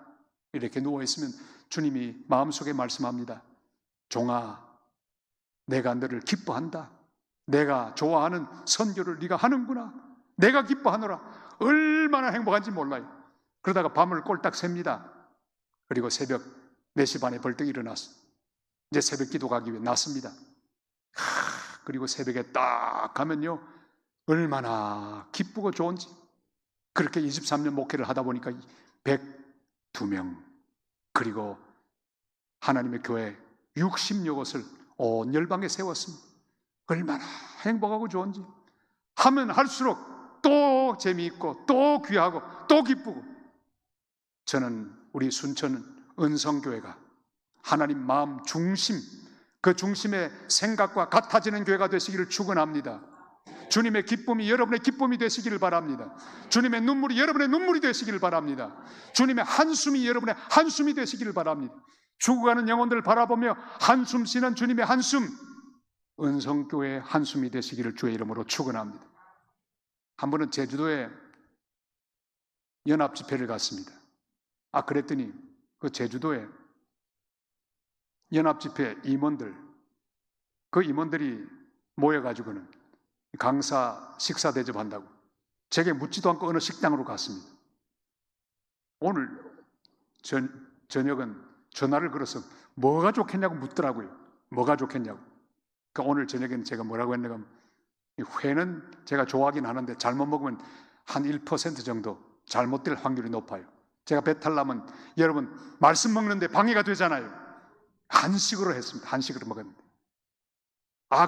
이렇게 누워있으면 주님이 마음속에 말씀합니다. 종아, 내가 너를 기뻐한다. 내가 좋아하는 선교를 네가 하는구나. 내가 기뻐하노라. 얼마나 행복한지 몰라요. 그러다가 밤을 꼴딱 셉니다. 그리고 새벽 4시 반에 벌떡 일어났어. 이제 새벽 기도 가기 위해 났습니다. 그리고 새벽에 딱 가면요, 얼마나 기쁘고 좋은지. 그렇게 23년 목회를 하다 보니까 102명, 그리고 하나님의 교회 60여 곳을 온 열방에 세웠습니다. 얼마나 행복하고 좋은지. 하면 할수록 또 재미있고 또 귀하고 또 기쁘고. 저는 우리 순천 은성교회가 하나님 마음 중심, 그 중심의 생각과 같아지는 교회가 되시기를 축원합니다. 주님의 기쁨이 여러분의 기쁨이 되시기를 바랍니다. 주님의 눈물이 여러분의 눈물이 되시기를 바랍니다. 주님의 한숨이 여러분의 한숨이 되시기를 바랍니다. 죽어가는 영혼들을 바라보며 한숨 쉬는 주님의 한숨, 은성교회의 한숨이 되시기를 주의 이름으로 축원합니다. 한 번은 제주도에 연합집회를 갔습니다. 그랬더니 그 제주도에 연합집회 임원들, 그 임원들이 모여가지고는 강사 식사 대접한다고 제게 묻지도 않고 어느 식당으로 갔습니다. 오늘 저녁은 전화를 걸어서 뭐가 좋겠냐고 묻더라고요. 뭐가 좋겠냐고. 그러니까 오늘 저녁에는 제가 뭐라고 했냐고 하면, 회는 제가 좋아하긴 하는데 잘못 먹으면 한 1% 정도 잘못될 확률이 높아요. 제가 배탈 나면 여러분 말씀 먹는데 방해가 되잖아요. 한식으로 했습니다. 한식으로 먹었는데.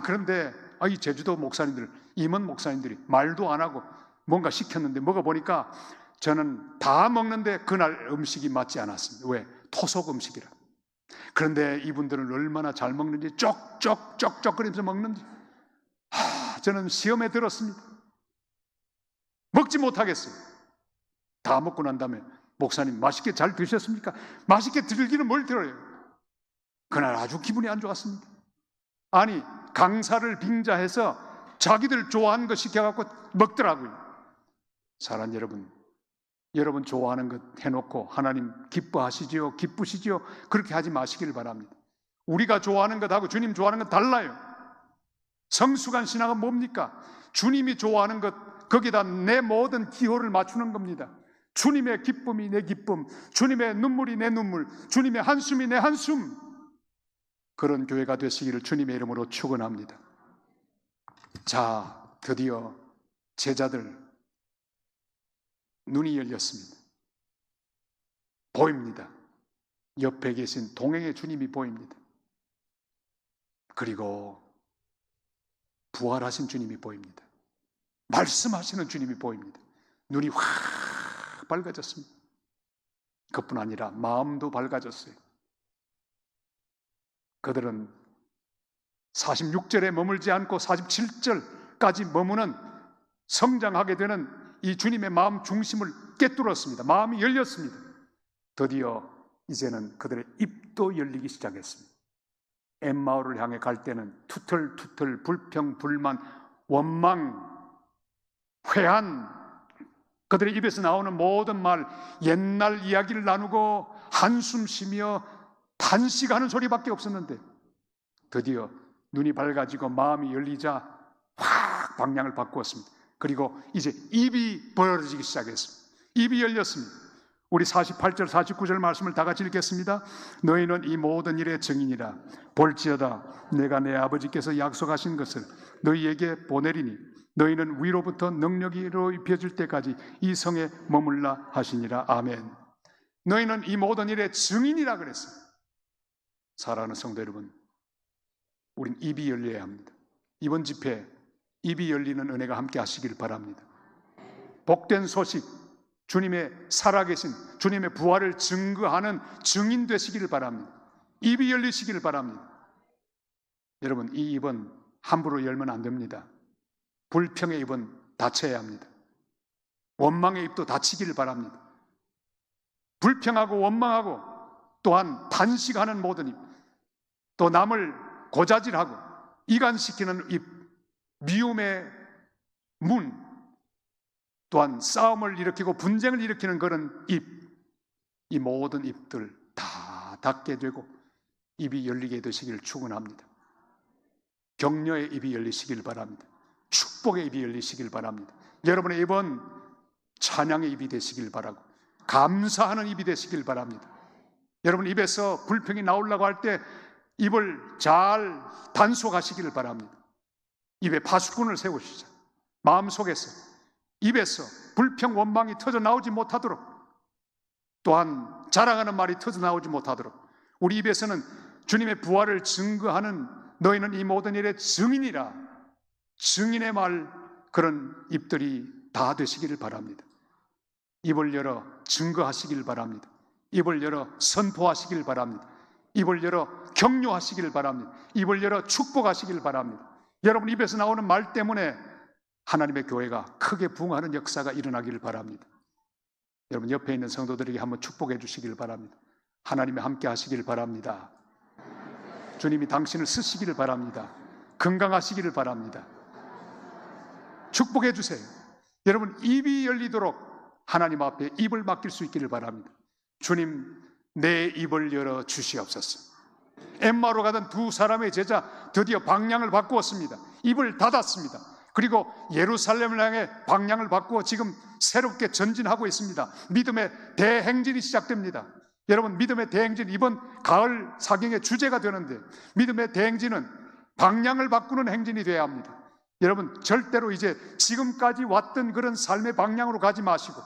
그런데 이 제주도 목사님들, 임원 목사님들이 말도 안 하고 뭔가 시켰는데 먹어보니까 저는 다 먹는데 그날 음식이 맞지 않았습니다. 왜? 토속 음식이라. 그런데 이분들은 얼마나 잘 먹는지 쪽쪽쪽쪽거리면서 먹는지 저는 시험에 들었습니다. 먹지 못하겠어요. 다 먹고 난 다음에 목사님 맛있게 잘 드셨습니까? 맛있게 들기는 뭘 들어요? 그날 아주 기분이 안 좋았습니다. 아니, 강사를 빙자해서 자기들 좋아하는 거 시켜갖고 먹더라고요. 사랑하는 여러분, 여러분 좋아하는 것 해놓고 하나님 기뻐하시지요? 기쁘시지요? 그렇게 하지 마시길 바랍니다. 우리가 좋아하는 것하고 주님 좋아하는 것 달라요. 성숙한 신앙은 뭡니까? 주님이 좋아하는 것, 거기다 내 모든 기호를 맞추는 겁니다. 주님의 기쁨이 내 기쁨, 주님의 눈물이 내 눈물, 주님의 한숨이 내 한숨. 그런 교회가 되시기를 주님의 이름으로 축원합니다. 자, 드디어 제자들 눈이 열렸습니다. 보입니다. 옆에 계신 동행의 주님이 보입니다. 그리고 부활하신 주님이 보입니다. 말씀하시는 주님이 보입니다. 눈이 확 밝아졌습니다. 그뿐 아니라 마음도 밝아졌어요. 그들은 46절에 머물지 않고 47절까지 머무는 성장하게 되는 이 주님의 마음 중심을 꿰뚫었습니다. 마음이 열렸습니다. 드디어 이제는 그들의 입도 열리기 시작했습니다. 엠마오를 향해 갈 때는 투털투털 불평, 불만, 원망, 회한, 그들의 입에서 나오는 모든 말, 옛날 이야기를 나누고 한숨 쉬며 탄식하는 소리밖에 없었는데 드디어 눈이 밝아지고 마음이 열리자 확 방향을 바꾸었습니다. 그리고 이제 입이 벌어지기 시작했습니다. 입이 열렸습니다. 우리 48절 49절 말씀을 다 같이 읽겠습니다. 너희는 이 모든 일의 증인이라. 볼지어다 내가 내 아버지께서 약속하신 것을 너희에게 보내리니 너희는 위로부터 능력으로 입혀질 때까지 이 성에 머물라 하시니라. 아멘. 너희는 이 모든 일의 증인이라 그랬어요. 사랑하는 성도 여러분, 우린 입이 열려야 합니다. 이번 집회 입이 열리는 은혜가 함께 하시길 바랍니다. 복된 소식, 주님의 살아계신 주님의 부활을 증거하는 증인 되시기를 바랍니다. 입이 열리시기를 바랍니다. 여러분, 이 입은 함부로 열면 안 됩니다. 불평의 입은 닫혀야 합니다. 원망의 입도 닫히기를 바랍니다. 불평하고 원망하고 또한 단식하는 모든 입, 또 남을 고자질하고 이간시키는 입, 미움의 문, 또한 싸움을 일으키고 분쟁을 일으키는 그런 입, 이 모든 입들 다 닫게 되고 입이 열리게 되시기를 축원합니다. 격려의 입이 열리시길 바랍니다. 축복의 입이 열리시길 바랍니다. 여러분의 입은 찬양의 입이 되시길 바라고 감사하는 입이 되시길 바랍니다. 여러분 입에서 불평이 나오려고 할 때 입을 잘 단속하시기를 바랍니다. 입에 파수꾼을 세우시자. 마음속에서 입에서 불평 원망이 터져 나오지 못하도록, 또한 자랑하는 말이 터져 나오지 못하도록 우리 입에서는 주님의 부활을 증거하는 너희는 이 모든 일의 증인이라, 증인의 말, 그런 입들이 다 되시기를 바랍니다. 입을 열어 증거하시길 바랍니다. 입을 열어 선포하시길 바랍니다. 입을 열어 격려하시길 바랍니다. 입을 열어 축복하시길 바랍니다. 여러분 입에서 나오는 말 때문에 하나님의 교회가 크게 부흥하는 역사가 일어나기를 바랍니다. 여러분 옆에 있는 성도들에게 한번 축복해 주시길 바랍니다. 하나님이 함께 하시길 바랍니다. 주님이 당신을 쓰시기를 바랍니다. 건강하시기를 바랍니다. 축복해 주세요. 여러분 입이 열리도록 하나님 앞에 입을 맡길 수 있기를 바랍니다. 주님, 내 입을 열어 주시옵소서. 엠마오로 가던 두 사람의 제자 드디어 방향을 바꾸었습니다. 입을 닫았습니다. 그리고 예루살렘을 향해 방향을 바꾸어 지금 새롭게 전진하고 있습니다. 믿음의 대행진이 시작됩니다. 여러분 믿음의 대행진, 이번 가을 사경의 주제가 되는데 믿음의 대행진은 방향을 바꾸는 행진이 되어야 합니다. 여러분 절대로 이제 지금까지 왔던 그런 삶의 방향으로 가지 마시고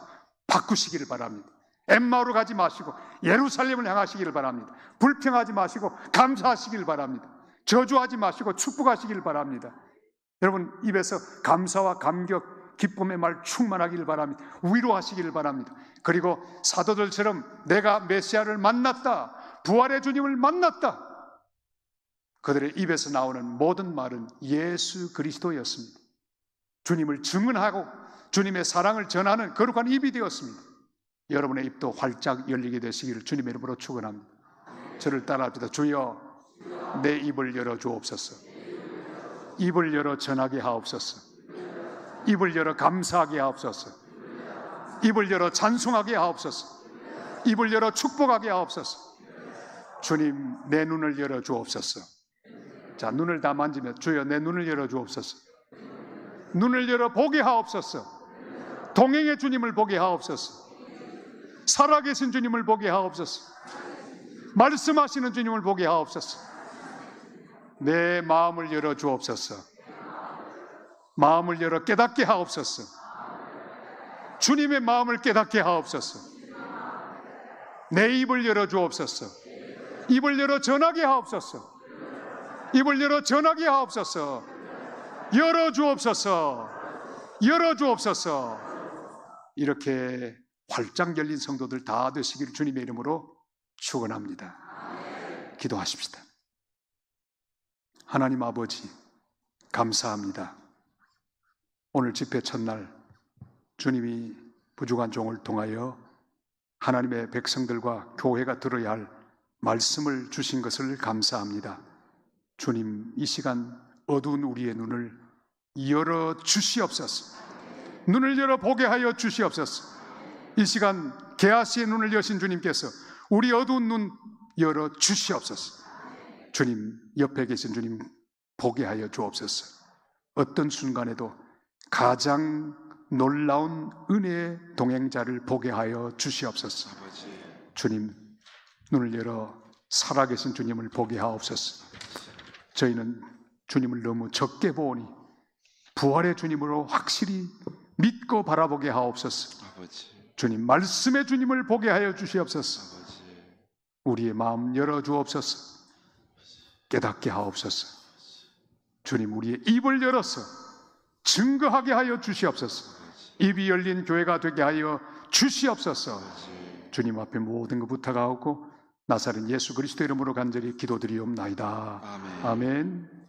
바꾸시기를 바랍니다. 엠마오로 가지 마시고 예루살렘을 향하시기를 바랍니다. 불평하지 마시고 감사하시기를 바랍니다. 저주하지 마시고 축복하시기를 바랍니다. 여러분 입에서 감사와 감격, 기쁨의 말 충만하기를 바랍니다. 위로하시기를 바랍니다. 그리고 사도들처럼 내가 메시아를 만났다, 부활의 주님을 만났다, 그들의 입에서 나오는 모든 말은 예수 그리스도였습니다. 주님을 증언하고 주님의 사랑을 전하는 거룩한 입이 되었습니다. 여러분의 입도 활짝 열리게 되시기를 주님의 이름으로 축원합니다. 저를 따라합시다. 주여, 내 입을 열어 주옵소서. 입을 열어 전하게 하옵소서. 입을 열어 감사하게 하옵소서. 입을 열어 찬송하게 하옵소서. 입을 열어 축복하게 하옵소서. 주님, 내 눈을 열어 주옵소서. 자, 눈을 다 만지면 주여, 내 눈을 열어 주옵소서. 눈을 열어 보게 하옵소서. 동행의 주님을 보게 하옵소서. 살아계신 주님을 보게 하옵소서. 말씀하시는 주님을 보게 하옵소서. 내 마음을 열어 주옵소서. 마음을 열어 깨닫게 하옵소서. 주님의 마음을 깨닫게 하옵소서. 내 입을 열어 주옵소서. 입을 열어 전하게 하옵소서. 입을 열어 전하게 하옵소서. 열어 주옵소서. 열어 주옵소서. 이렇게 활짝 열린 성도들 다 되시기를 주님의 이름으로 축원합니다. 기도하십시다. 하나님 아버지, 감사합니다. 오늘 집회 첫날 주님이 부족한 종을 통하여 하나님의 백성들과 교회가 들어야 할 말씀을 주신 것을 감사합니다. 주님, 이 시간 어두운 우리의 눈을 열어 주시옵소서. 눈을 열어 보게 하여 주시옵소서. 이 시간 게하시의 눈을 여신 주님께서 우리 어두운 눈 열어 주시옵소서. 주님, 옆에 계신 주님 보게 하여 주옵소서. 어떤 순간에도 가장 놀라운 은혜의 동행자를 보게 하여 주시옵소서. 주님, 눈을 열어 살아계신 주님을 보게 하옵소서. 저희는 주님을 너무 적게 보오니 부활의 주님으로 확실히 믿고 바라보게 하옵소서. 주님, 말씀의 주님을 보게 하여 주시옵소서. 우리의 마음 열어 주옵소서. 깨닫게 하옵소서. 주님, 우리의 입을 열어서 증거하게 하여 주시옵소서. 입이 열린 교회가 되게 하여 주시옵소서. 주님 앞에 모든 것 부탁하옵고 나사렛 예수 그리스도 이름으로 간절히 기도드리옵나이다. 아멘.